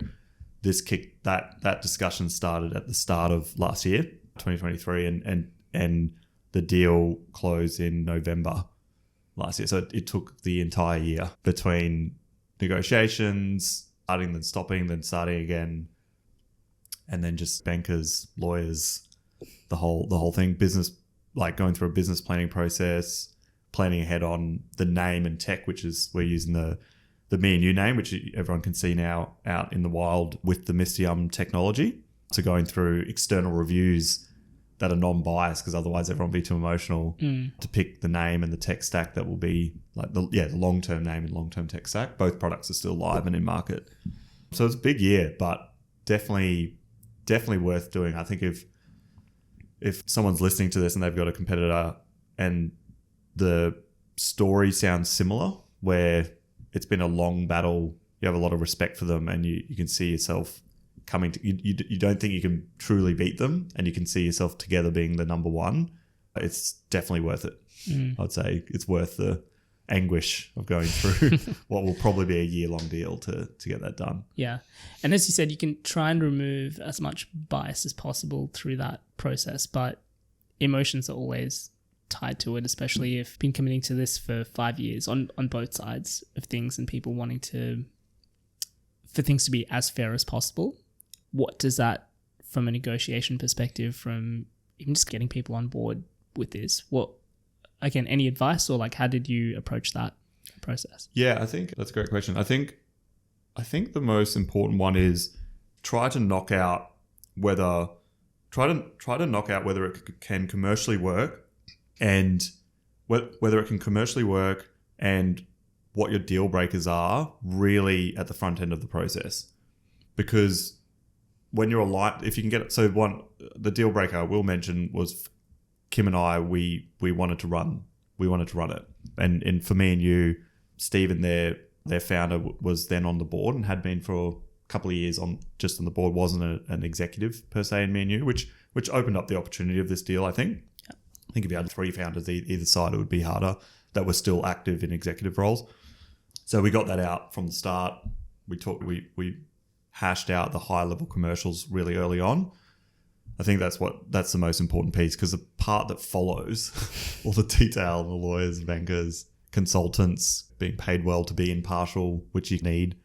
that discussion started at the start of last year, 2023, and the deal closed in November last year. So it took the entire year between negotiations, starting, then stopping, then starting again, and then just bankers, lawyers, the whole thing, business, like going through a business planning process, planning ahead on the name and tech, which is we're using the Me&U name, which everyone can see now out in the wild with the Mr. Yum technology. So going through external reviews that are non-biased, because otherwise everyone will be too emotional to pick the name and the tech stack that will be like the long-term name and long-term tech stack. Both products are still live and in market. So it's a big year, but definitely worth doing. I think if someone's listening to this and they've got a competitor and the story sounds similar, where it's been a long battle, you have a lot of respect for them, and you can see yourself coming to, you don't think you can truly beat them, and you can see yourself together being the number one. It's definitely worth it. I'd say it's worth the anguish of going through what will probably be a year-long deal to get that done. Yeah. And as you said, you can try and remove as much bias as possible through that process, but emotions are always tied to it, especially if you've been committing to this for 5 years on both sides of things and people wanting for things to be as fair as possible. What does that, from a negotiation perspective, from even just getting people on board with this, again, any advice, or like how did you approach that process? Yeah, I think that's a great question. I think the most important one is try to knock out whether it can commercially work, and whether it can commercially work and what your deal breakers are really at the front end of the process. Because when you're aligned, if you can get it, the deal breaker I will mention was Kim and I, we wanted to run it. And for Me&U, Stephen, their founder, was then on the board and had been for a couple of years on the board, wasn't an executive per se in Me&U, which opened up the opportunity of this deal, I think. Yeah. I think if you had 3 founders either side, it would be harder that were still active in executive roles. So we got that out from the start. We hashed out the high level commercials really early on. I think that's the most important piece, because the part that follows, all the detail, the lawyers, bankers, consultants, being paid well to be impartial, which you need,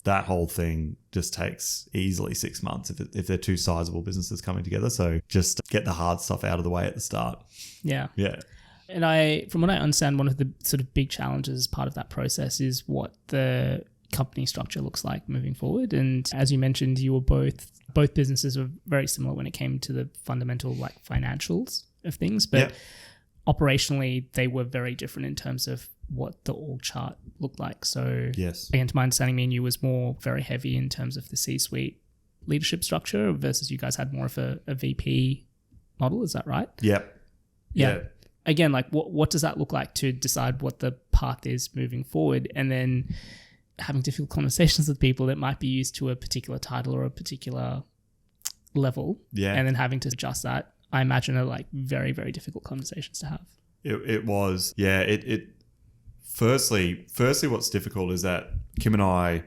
that whole thing just takes easily 6 months if they're two sizable businesses coming together. So just get the hard stuff out of the way at the start. Yeah. Yeah. And from what I understand, one of the sort of big challenges as part of that process is what the company structure looks like moving forward. And as you mentioned, you were both businesses were very similar when it came to the fundamental like financials of things, but operationally they were very different in terms of what the org chart looked like. So yes, again, to my understanding, Me&U was more very heavy in terms of the C-suite leadership structure versus you guys had more of a VP model. Is that right? Yep. Yeah. Again, like what does that look like to decide what the path is moving forward, and then having difficult conversations with people that might be used to a particular title or a particular level, and then having to adjust that, I imagine are like very, very difficult conversations to have. It was. Yeah. It firstly, what's difficult is that Kim and I,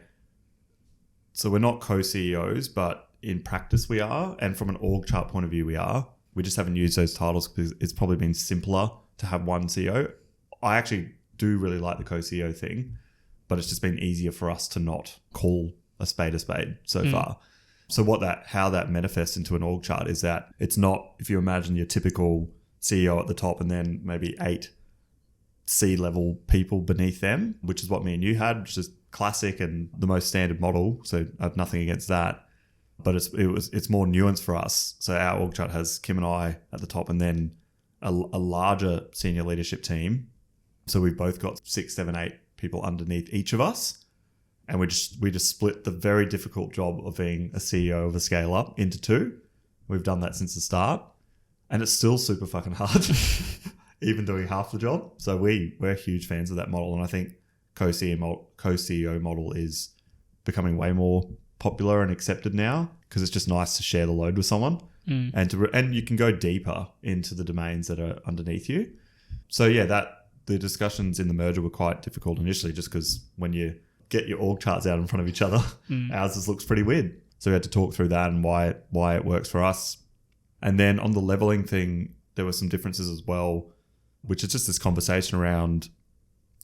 so we're not co-CEOs, but in practice we are. And from an org chart point of view, we are. We just haven't used those titles because it's probably been simpler to have one CEO. I actually do really like the co-CEO thing, but it's just been easier for us to not call a spade so far. So how that manifests into an org chart is that it's not, if you imagine your typical CEO at the top and then maybe 8 C-level people beneath them, which is what Me&U had, which is classic and the most standard model. So I have nothing against that. But it's more nuanced for us. So our org chart has Kim and I at the top, and then a larger senior leadership team. So we've both got 6, 7, 8 people underneath each of us, and we just split the very difficult job of being a CEO of a scale up into 2. We've done that since the start, and it's still super fucking hard, even doing half the job. So we're huge fans of that model, and I think co-CEO model is becoming way more popular and accepted now, because it's just nice to share the load with someone, and you can go deeper into the domains that are underneath you. So the discussions in the merger were quite difficult initially, just because when you get your org charts out in front of each other, ours just looks pretty weird. So we had to talk through that and why it works for us. And then on the leveling thing, there were some differences as well, which is just this conversation around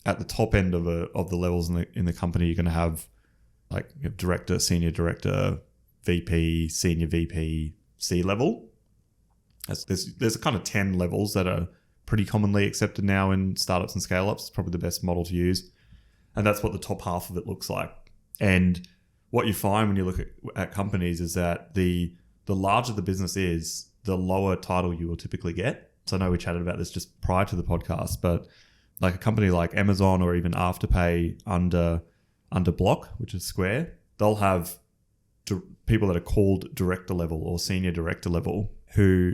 at the top end of the levels in the company, you're going to have like director, senior director, VP, senior VP, C-level. There's a kind of 10 levels that are pretty commonly accepted now in startups and scale-ups. It's probably the best model to use. And that's what the top half of it looks like. And what you find when you look at companies is that the larger the business is, the lower title you will typically get. So I know we chatted about this just prior to the podcast, but like a company like Amazon or even Afterpay under Block, which is Square, they'll have people that are called director level or senior director level, who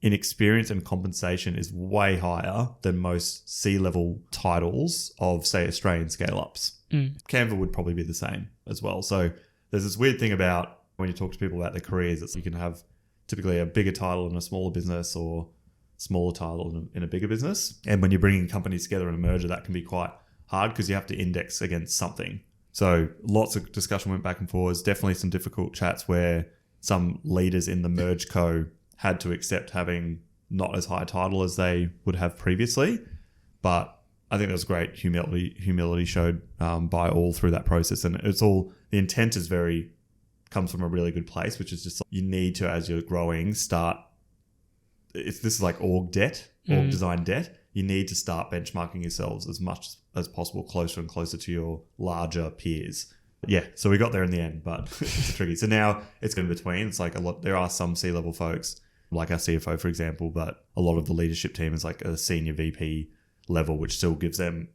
in experience and compensation is way higher than most C-level titles of, say, Australian scale-ups. Canva would probably be the same as well. So there's this weird thing about when you talk to people about their careers, it's you can have typically a bigger title in a smaller business or smaller title in a bigger business. And when you're bringing companies together in a merger, that can be quite hard because you have to index against something. So lots of discussion went back and forwards, definitely some difficult chats where some leaders in the merge co had to accept having not as high title as they would have previously. But I think there was great humility showed by all through that process. And it's all, the intent is comes from a really good place, which is just you need to, as you're growing, this is like org design debt. You need to start benchmarking yourselves as much as possible closer and closer to your larger peers. Yeah, so we got there in the end, but it's tricky. So now it's in between. It's like there are some C-level folks, like our CFO, for example, but a lot of the leadership team is like a senior VP level, which still gives them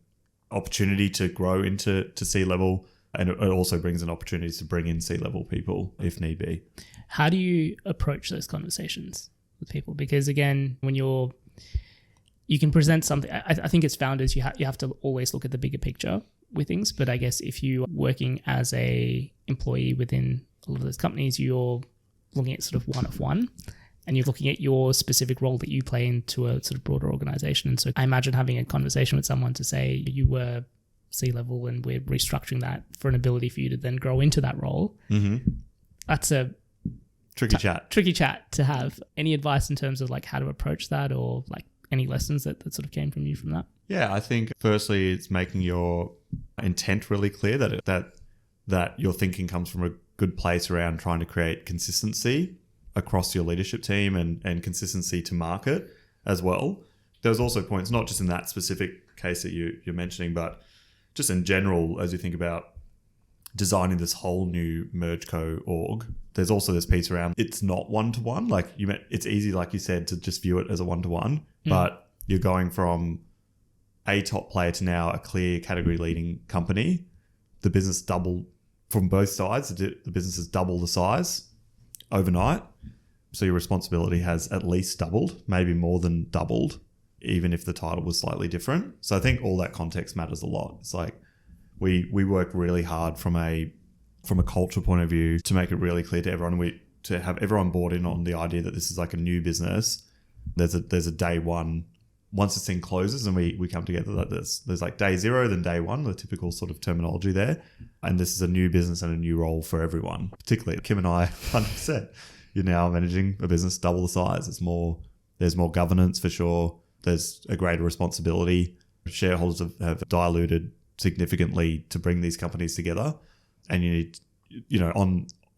opportunity to grow into C-level. And it also brings in opportunities to bring in C-level people if need be. How do you approach those conversations with people? Because again, when you can present something, I think as founders, you have to always look at the bigger picture with things. But I guess if you're working as a employee within a lot of those companies, you're looking at sort of one-of-one, and you're looking at your specific role that you play into a sort of broader organization. And so I imagine having a conversation with someone to say you were C-level and we're restructuring that for an ability for you to then grow into that role. Mm-hmm. That's a tricky chat to have. Any advice in terms of like how to approach that, or like any lessons that sort of came from you from that? Yeah, I think firstly it's making your intent really clear, that your thinking comes from a good place around trying to create consistency across your leadership team and consistency to market as well. There's also points, not just in that specific case that you're mentioning, but just in general, as you think about designing this whole new MergeCo org, there's also this piece around it's not one-to-one. Like it's easy, like you said, to just view it as a one-to-one, but you're going from a top player to now a clear category leading company. The business doubled from both sides. The business has doubled the size overnight. So your responsibility has at least doubled, maybe more than doubled, even if the title was slightly different. So I think all that context matters a lot. It's like we work really hard from a culture point of view to make it really clear to everyone, to have everyone bought in on the idea that this is like a new business. There's a day one. Once this thing closes and we come together, like there's like day zero, then day one, the typical sort of terminology there. And this is a new business and a new role for everyone, particularly Kim and I, 100%. You're now managing a business double the size. There's more governance for sure. There's a greater responsibility. Shareholders have diluted significantly to bring these companies together. And you need,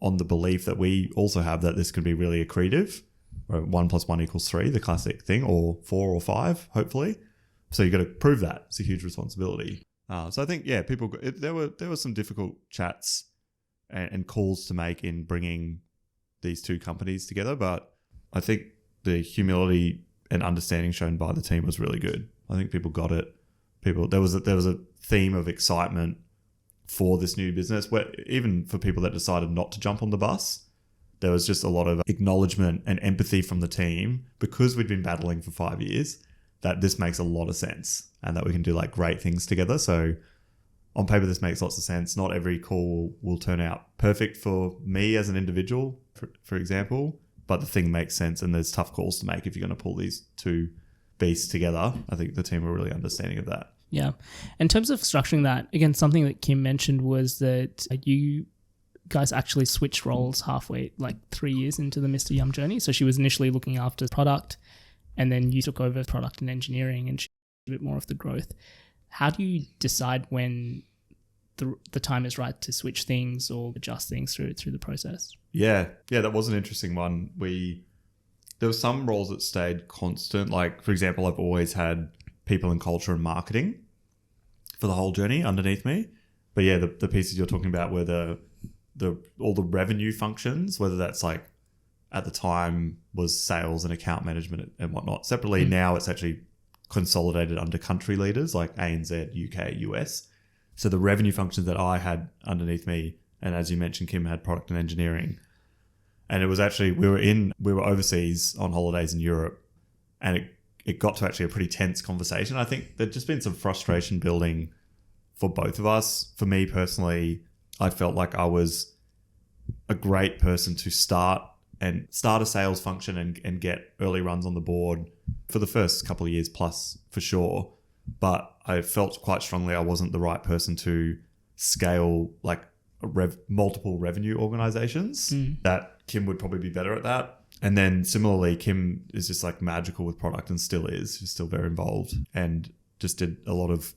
on the belief that we also have that this can be really accretive. 1 + 1 = 3, the classic thing, or 4 or 5, hopefully. So you got to prove that. It's a huge responsibility. So I think, there were some difficult chats and calls to make in bringing these two companies together, but I think the humility and understanding shown by the team was really good. I think people got it. There was a theme of excitement for this new business, where even for people that decided not to jump on the bus, there was just a lot of acknowledgement and empathy from the team, because we'd been battling for 5 years, that this makes a lot of sense and that we can do like great things together. So on paper, this makes lots of sense. Not every call will turn out perfect for me as an individual, for example, but the thing makes sense, and there's tough calls to make if you're going to pull these two beasts together. I think the team are really understanding of that. Yeah. In terms of structuring that, again, something that Kim mentioned was that you guys actually switched roles halfway, like 3 years into the Mr. Yum journey. So she was initially looking after product, and then you took over product and engineering, and she did a bit more of the growth. How do you decide when the time is right to switch things or adjust things through the process? Yeah, that was an interesting one. There were some roles that stayed constant. Like, for example, I've always had people in culture and marketing for the whole journey underneath me. But yeah, the pieces you're talking about were all the revenue functions, whether that's like at the time was sales and account management and whatnot. Separately, now it's actually consolidated under country leaders like ANZ, UK, US. So the revenue functions that I had underneath me, and as you mentioned, Kim had product and engineering. And it was actually, we were overseas on holidays in Europe, and it got to actually a pretty tense conversation. I think there'd just been some frustration building for both of us. For me personally, I felt like I was a great person to start a sales function and get early runs on the board for the first couple of years plus, for sure. But I felt quite strongly I wasn't the right person to scale like multiple revenue organizations. That Kim would probably be better at that. And then similarly, Kim is just like magical with product and still is. She's still very involved and just did a lot of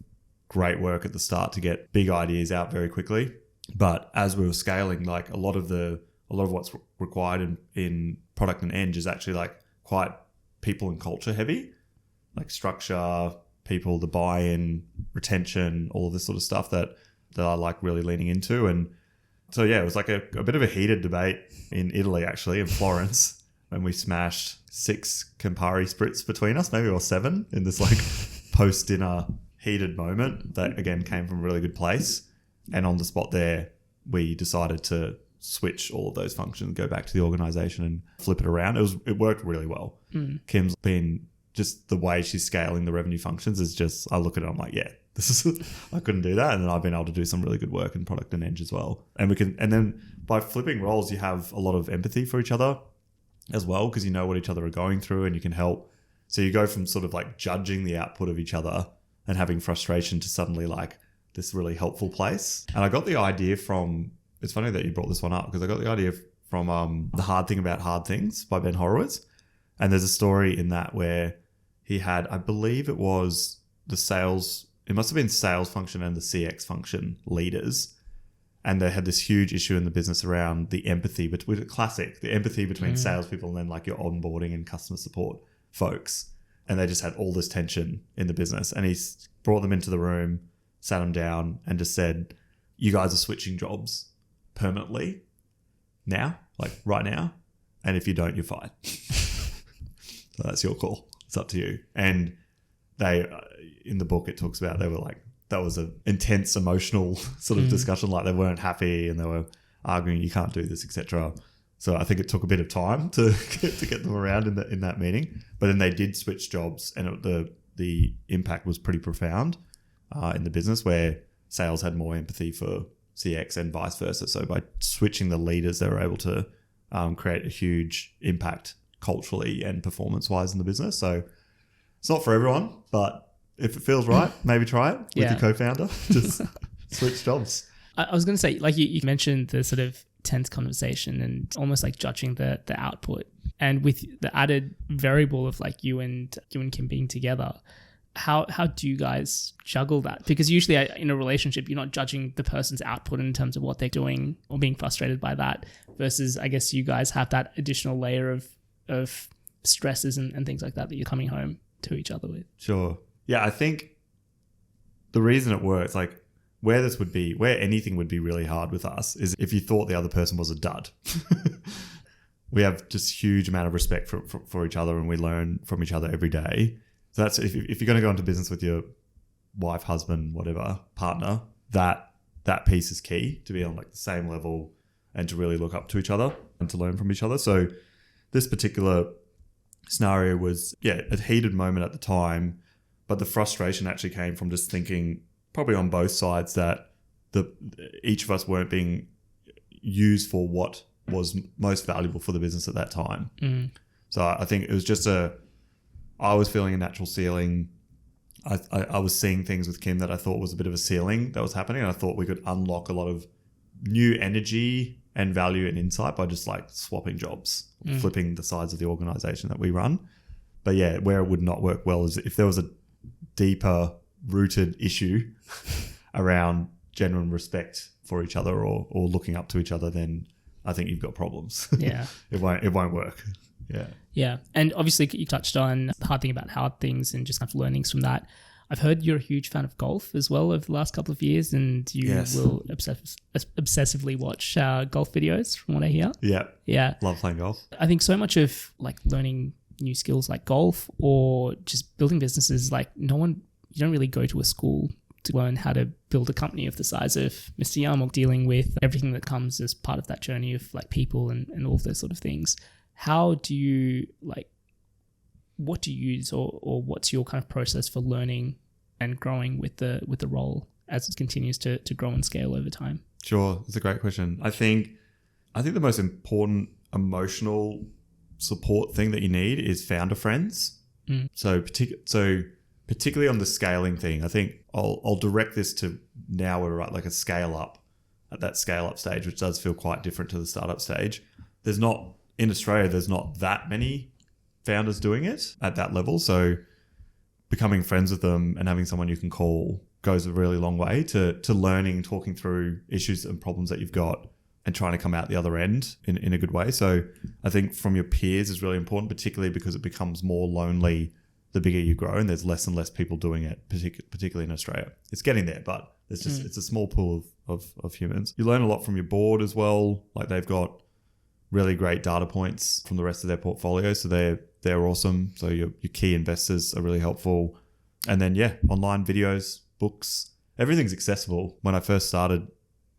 great work at the start to get big ideas out very quickly. But as we were scaling, like a lot of what's required in product and eng is actually like quite people and culture heavy, like structure, people, the buy-in, retention, all of this sort of stuff that I like really leaning into. And so, yeah, it was like a bit of a heated debate in Italy, actually, in Florence, when we smashed 6 Campari spritz between us, maybe, or 7, in this like post-dinner heated moment that, again, came from a really good place. And on the spot there, we decided to switch all of those functions, go back to the organization and flip it around. It worked really well. Kim's been just the way she's scaling the revenue functions is just, I look at it, I'm like, yeah, this is, I couldn't do that. And then I've been able to do some really good work in product and eng as well. And then by flipping roles, you have a lot of empathy for each other as well, because you know what each other are going through and you can help. So you go from sort of like judging the output of each other and having frustration to suddenly like this really helpful place. And I got the idea from, it's funny that you brought this one up, because I got the idea from The Hard Thing About Hard Things by Ben Horowitz. And there's a story in that where he had, I believe it was the sales, it must have been sales function and the CX function leaders. And they had this huge issue in the business around the empathy, the empathy between salespeople and then like your onboarding and customer support folks. And they just had all this tension in the business. And he brought them into the room, sat them down and just said, you guys are switching jobs permanently now, like right now. And if you don't, you're fired. So that's your call. It's up to you. And they, in the book, it talks about, they were like, that was an intense emotional sort of discussion. Like they weren't happy and they were arguing, you can't do this, etc. So I think it took a bit of time to get them around in that meeting. But then they did switch jobs, and the impact was pretty profound in the business, where sales had more empathy for CX and vice versa. So by switching the leaders, they were able to create a huge impact culturally and performance-wise in the business. So it's not for everyone, but if it feels right, maybe try it with your co-founder. Just switch jobs. I was going to say, like you mentioned the sort of tense conversation and almost like judging the output, and with the added variable of like you and Kim being together, how do you guys juggle that? Because usually in a relationship, you're not judging the person's output in terms of what they're doing or being frustrated by that, versus I guess you guys have that additional layer of stresses and things like that you're coming home to each other with. Sure. Yeah, I think the reason it works, like where anything would be really hard with us, is if you thought the other person was a dud. We have just huge amount of respect for each other, and we learn from each other every day. So that's if you're going to go into business with your wife, husband, whatever, partner, that piece is key, to be on like the same level and to really look up to each other and to learn from each other. So this particular scenario was, a heated moment at the time, but the frustration actually came from just thinking, probably on both sides, that each of us weren't being used for what was most valuable for the business at that time. So I think it was just I was feeling a natural ceiling. I was seeing things with Kim that I thought was a bit of a ceiling that was happening, and I thought we could unlock a lot of new energy and value and insight by just like swapping jobs, flipping the sides of the organization that we run. But yeah, where it would not work well is if there was a deeper rooted issue around genuine respect for each other or looking up to each other, then I think you've got problems. Yeah. It won't work. Yeah. Yeah. And obviously you touched on the hard thing about hard things and just kind of learnings from that. I've heard you're a huge fan of golf as well over the last couple of years, and you will obsessively watch golf videos from what I hear. Yeah. Yeah. Love playing golf. I think so much of like learning new skills like golf or just building businesses, like you don't really go to a school to learn how to build a company of the size of Mr. Yum, or dealing with everything that comes as part of that journey of like people and all of those sort of things. How do you what do you use or what's your kind of process for learning and growing with the role as it continues to grow and scale over time? Sure. That's a great question. I think the most important emotional support thing that you need is founder friends. So particularly on the scaling thing, I think I'll direct this to now we're at like a scale up, at that scale up stage, which does feel quite different to the startup stage. in Australia, there's not that many founders doing it at that level. So becoming friends with them and having someone you can call goes a really long way to learning, talking through issues and problems that you've got and trying to come out the other end in a good way. So I think from your peers is really important, particularly because it becomes more lonely the bigger you grow, and there's less and less people doing it, particularly in Australia. It's getting there, but it's just it's a small pool of humans. You learn a lot from your board as well. Like they've got really great data points from the rest of their portfolio, so they're awesome. So your key investors are really helpful. And then online videos, books, everything's accessible. When I first started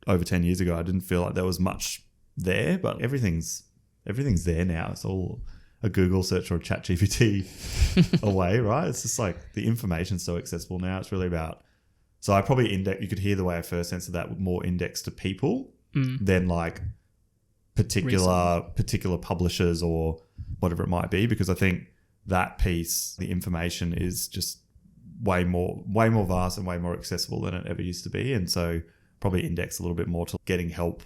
over 10 years ago, I didn't feel like there was much there, but everything's there now. It's all a Google search or a ChatGPT away, right? It's just like the information's so accessible now. It's really about, so I probably you could hear the way I first answered that, more index to people than like particular publishers or whatever it might be, because I think that piece, the information is just way more vast and way more accessible than it ever used to be. And so probably index a little bit more to getting help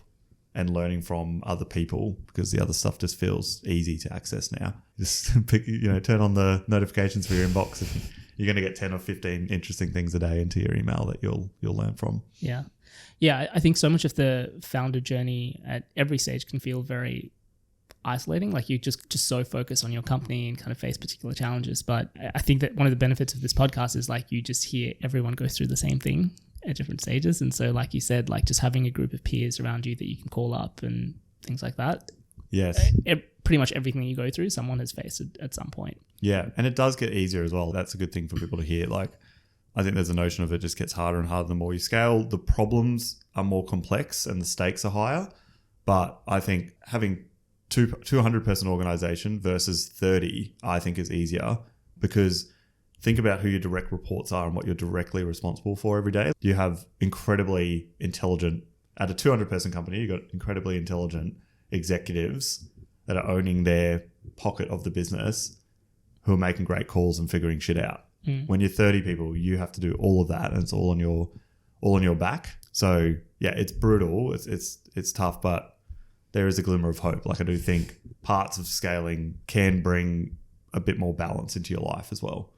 and learning from other people, because the other stuff just feels easy to access now. Just turn on the notifications for your inbox, and you're going to get 10 or 15 interesting things a day into your email that you'll learn from. Yeah, I think so much of the founder journey at every stage can feel very isolating. Like you just so focus on your company and kind of face particular challenges. But I think that one of the benefits of this podcast is like you just hear everyone go through the same thing at different stages. And so like you said, like just having a group of peers around you that you can call up and things like that. Yes. Pretty much everything you go through, someone has faced it at some point. Yeah. And it does get easier as well. That's a good thing for people to hear. Like I think there's a notion of it just gets harder and harder the more you scale. The problems are more complex and the stakes are higher. But I think having 200 person organization versus 30, I think is easier, because think about who your direct reports are and what you're directly responsible for every day. You have incredibly intelligent, at a 200 person company, you've got incredibly intelligent executives that are owning their pocket of the business who are making great calls and figuring shit out. When you're 30 people, you have to do all of that, and it's all on your back. So yeah, it's brutal. It's tough, but there is a glimmer of hope. Like I do think parts of scaling can bring a bit more balance into your life as well.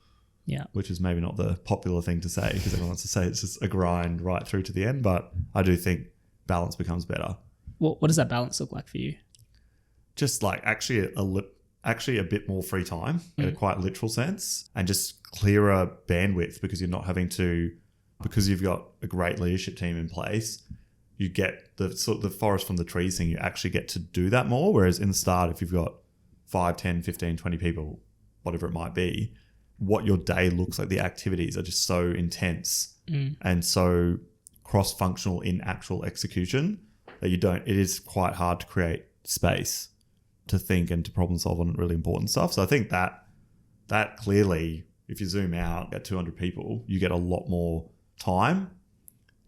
Yeah. Which is maybe not the popular thing to say, because everyone wants to say it's just a grind right through to the end. But I do think balance becomes better. What does that balance look like for you? Just like actually a bit more free time in a quite literal sense, and just clearer bandwidth, because you're not having to, because you've got a great leadership team in place, you get the forest from the trees thing. You actually get to do that more. Whereas in the start, if you've got 5, 10, 15, 20 people, whatever it might be, what your day looks like, the activities are just so intense and so cross-functional in actual execution that it is quite hard to create space to think and to problem solve on really important stuff. So I think that clearly, if you zoom out at 200 people, you get a lot more time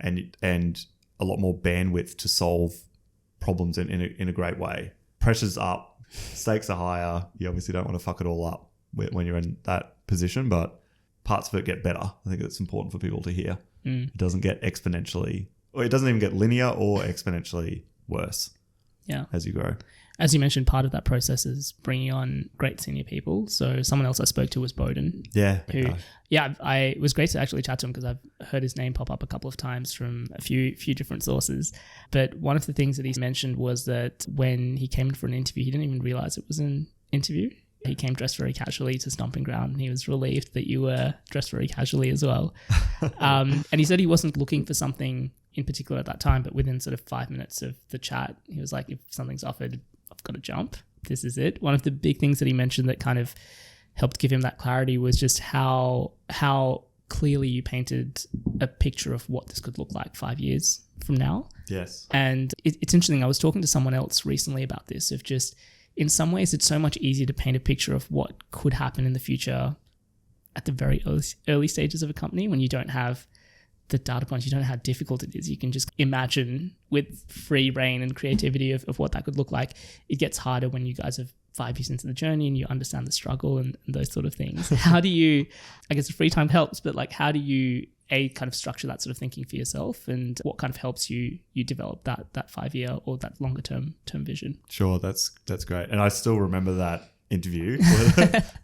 and a lot more bandwidth to solve problems in a great way. Pressure's up, stakes are higher. You obviously don't want to fuck it all up when you're in that position, but parts of it get better. I think it's important for people to hear. It doesn't get exponentially, or it doesn't even get linear or exponentially worse as you grow. As you mentioned, part of that process is bringing on great senior people. So someone else I spoke to was Bowden. Yeah. It was great to actually chat to him, because I've heard his name pop up a couple of times from a few different sources. But one of the things that he mentioned was that when he came for an interview, he didn't even realize it was an interview. He came dressed very casually to Stomping Ground, and he was relieved that you were dressed very casually as well. And he said he wasn't looking for something in particular at that time, but within sort of 5 minutes of the chat, he was like, if something's offered, I've got to jump. This is it. One of the big things that he mentioned that kind of helped give him that clarity was just how clearly you painted a picture of what this could look like 5 years from now. Yes. And it's interesting. I was talking to someone else recently about this, of just, in some ways, it's so much easier to paint a picture of what could happen in the future at the very early stages of a company, when you don't have the data points, you don't know how difficult it is. You can just imagine with free reign and creativity of what that could look like. It gets harder when you guys have 5 years into the journey and you understand the struggle and those sort of things. How do you, I guess the free time helps, but like how do you kind of structure that sort of thinking for yourself, and what kind of helps you develop that 5 year or that longer term vision? Sure, that's great. And I still remember that interview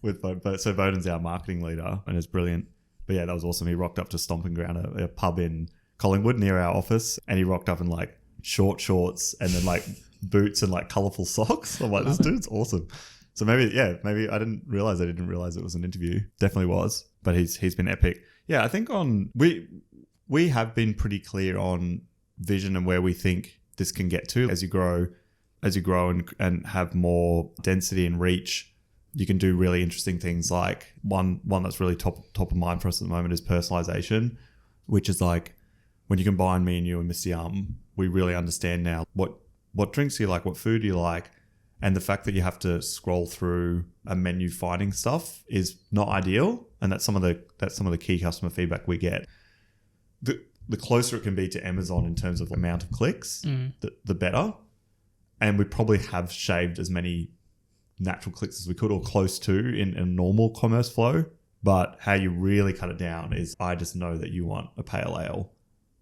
with so Bowden's our marketing leader and it's brilliant. But yeah, that was awesome. He rocked up to Stomping Ground, a pub in Collingwood near our office, and he rocked up in like short shorts and then like boots and like colourful socks. I'm like, this dude's awesome. So maybe I didn't realize it was an interview. Definitely was, but he's been epic. Yeah, I think we have been pretty clear on vision and where we think this can get to as you grow and have more density and reach. You can do really interesting things like one that's really top of mind for us at the moment is personalization, which is like when you combine Me&U and Mr. We really understand now what drinks do you like, what food do you like, and the fact that you have to scroll through a menu finding stuff is not ideal, and that's some of the key customer feedback we get. The closer it can be to Amazon in terms of the amount of clicks, the better, and we probably have shaved as many natural clicks as we could or close to in a normal commerce flow. But how you really cut it down is I just know that you want a pale ale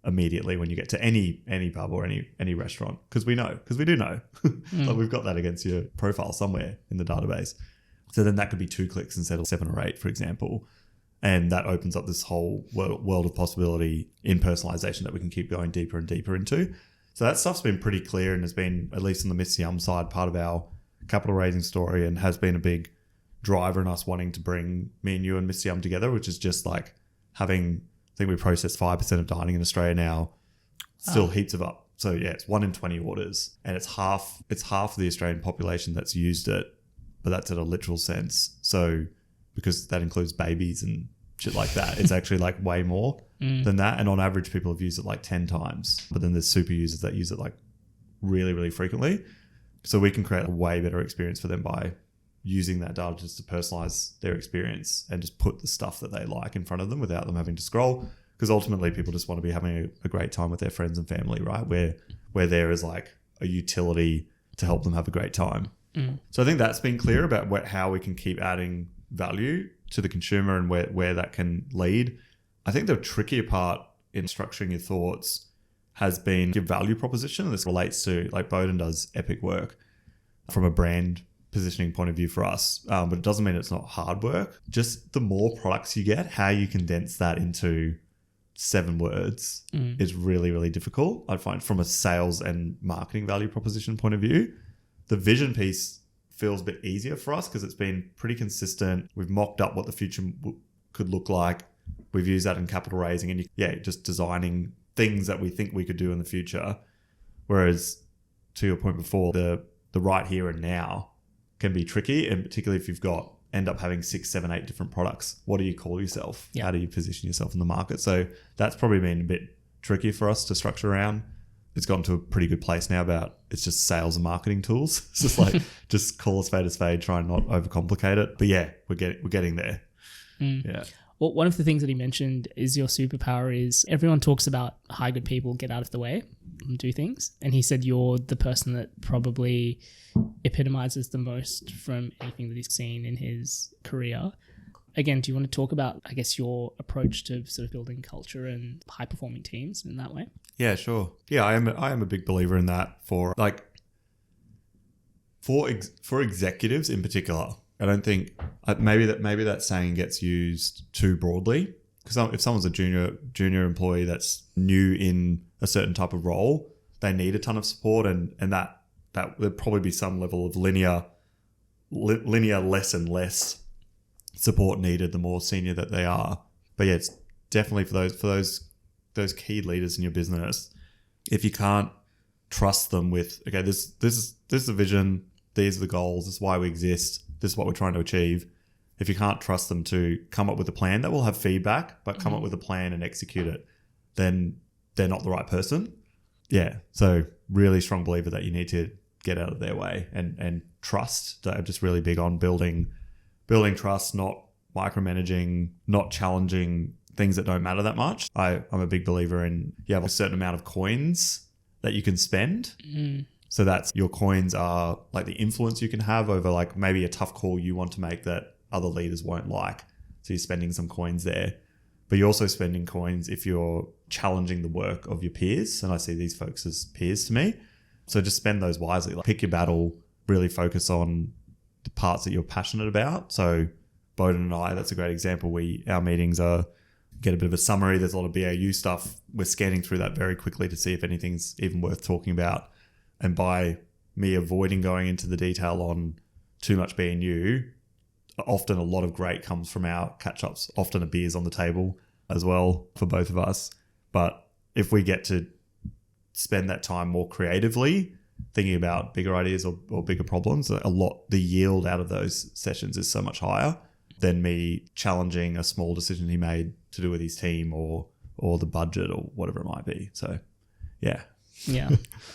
immediately when you get to any pub or any restaurant, because we do know like we've got that against your profile somewhere in the database. So then that could be 2 clicks instead of 7 or 8, for example, and that opens up this whole world of possibility in personalization that we can keep going deeper and deeper into. So that stuff's been pretty clear and has been, at least on the Mr. side, part of our capital raising story, and has been a big driver in us wanting to bring Me&U and Mr. together, which is just like having, I think we process 5% of dining in Australia now, still heaps of up. So yeah, it's 1 in 20 orders, and it's half of the Australian population that's used it, but that's in a literal sense. So because that includes babies and shit like that, it's actually like way more than that. And on average, people have used it like 10 times, but then there's super users that use it like really, really frequently. So we can create a way better experience for them by using that data just to personalize their experience and just put the stuff that they like in front of them without them having to scroll. Because ultimately people just want to be having a great time with their friends and family, right? Where there is like a utility to help them have a great time. So I think that's been clear about how we can keep adding value to the consumer and where that can lead. I think the trickier part in structuring your thoughts has been your value proposition. And this relates to, like, Bowden does epic work from a brand positioning point of view for us, but it doesn't mean it's not hard work. Just the more products you get, how you condense that into 7 words is really, really difficult. I find from a sales and marketing value proposition point of view, the vision piece feels a bit easier for us because it's been pretty consistent. We've mocked up what the future could look like. We've used that in capital raising and just designing things that we think we could do in the future. Whereas to your point before, the right here and now can be tricky, and particularly if you've end up having 6, 7, 8 different products. What do you call yourself? How do you position yourself in the market? So that's probably been a bit tricky for us to structure around. It's gotten to a pretty good place now about it's just sales and marketing tools. It's just like, just call a spade, try and not overcomplicate it. But yeah, we're getting there. Yeah. Well, one of the things that he mentioned is your superpower is everyone talks about how good people get out of the way and do things. And he said you're the person that probably epitomizes the most from anything that he's seen in his career. Again, do you want to talk about, I guess, your approach to sort of building culture and high-performing teams in that way? Yeah, sure. Yeah, I am a big believer in that for executives in particular. I don't think maybe that saying gets used too broadly, because if someone's a junior employee that's new in a certain type of role, they need a ton of support, and that there'd probably be some level of linear less and less support needed the more senior that they are. But yeah, it's definitely for those key leaders in your business. If you can't trust them with, okay, this is the vision, these are the goals, this is why we exist, this is what we're trying to achieve. If you can't trust them to come up with a plan that will have feedback, but come up with a plan and execute it, then they're not the right person. Yeah. So really strong believer that you need to get out of their way and trust. I'm just really big on building trust, not micromanaging, not challenging things that don't matter that much. I'm a big believer in you have a certain amount of coins that you can spend. So that's your coins are like the influence you can have over like maybe a tough call you want to make that other leaders won't like. So you're spending some coins there. But you're also spending coins if you're challenging the work of your peers. And I see these folks as peers to me. So just spend those wisely. Like pick your battle, really focus on the parts that you're passionate about. So Bowden and I, that's a great example. Our meetings get a bit of a summary. There's a lot of BAU stuff. We're scanning through that very quickly to see if anything's even worth talking about. And by me avoiding going into the detail on too much B&U, often a lot of great comes from our catch-ups. Often a beer's on the table as well for both of us. But if we get to spend that time more creatively, thinking about bigger ideas or bigger problems, the yield out of those sessions is so much higher than me challenging a small decision he made to do with his team or the budget or whatever it might be. So, yeah. Yeah.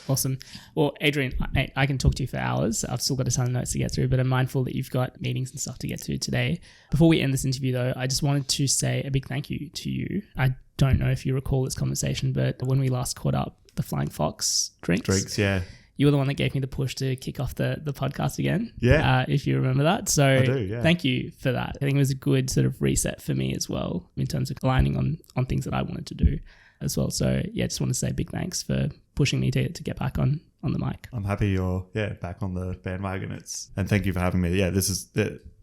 Awesome. Well, Adrian, I can talk to you for hours. I've still got a ton of notes to get through, but I'm mindful that you've got meetings and stuff to get to today. Before we end this interview though, I just wanted to say a big thank you to you. I don't know if you recall this conversation, but when we last caught up, the Flying Fox drinks. Yeah. You were the one that gave me the push to kick off the podcast again. Yeah. If you remember that. So I do, yeah. Thank you for that. I think it was a good sort of reset for me as well in terms of aligning on things that I wanted to do as well. So yeah, just want to say big thanks for pushing me to get back on the mic. I'm happy you're back on the bandwagon. And thank you for having me. Yeah, this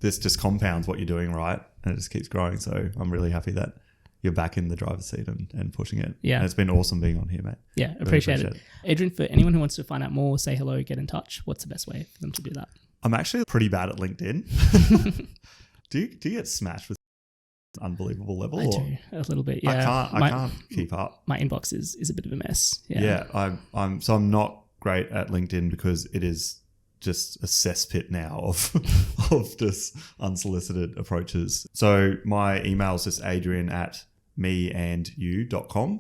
just compounds what you're doing, right? And it just keeps growing. So I'm really happy that you're back in the driver's seat and pushing it. Yeah. And it's been awesome being on here, mate. Yeah, appreciate it. Adrian, for anyone who wants to find out more, say hello, get in touch, what's the best way for them to do that? I'm actually pretty bad at LinkedIn. Do you get smashed with unbelievable level? I do, a little bit, yeah. I can't keep up. My inbox is a bit of a mess. Yeah, I'm not great at LinkedIn because it is just a cesspit now of just unsolicited approaches. So my email is just adrian@meandyou.com.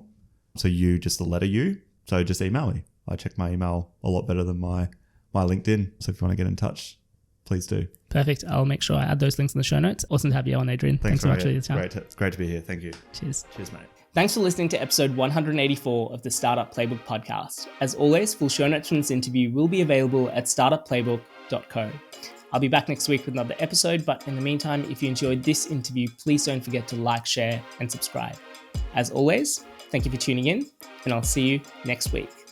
So you, just the letter U. So just email me. I check my email a lot better than my LinkedIn. So if you want to get in touch, please do. Perfect. I'll make sure I add those links in the show notes. Awesome to have you on, Adrian. Thanks so much for your time. It's great to be here. Thank you. Cheers, mate. Thanks for listening to episode 184 of the Startup Playbook podcast. As always, full show notes from this interview will be available at startupplaybook.co. I'll be back next week with another episode, but in the meantime, if you enjoyed this interview, please don't forget to like, share, and subscribe. As always, thank you for tuning in, and I'll see you next week.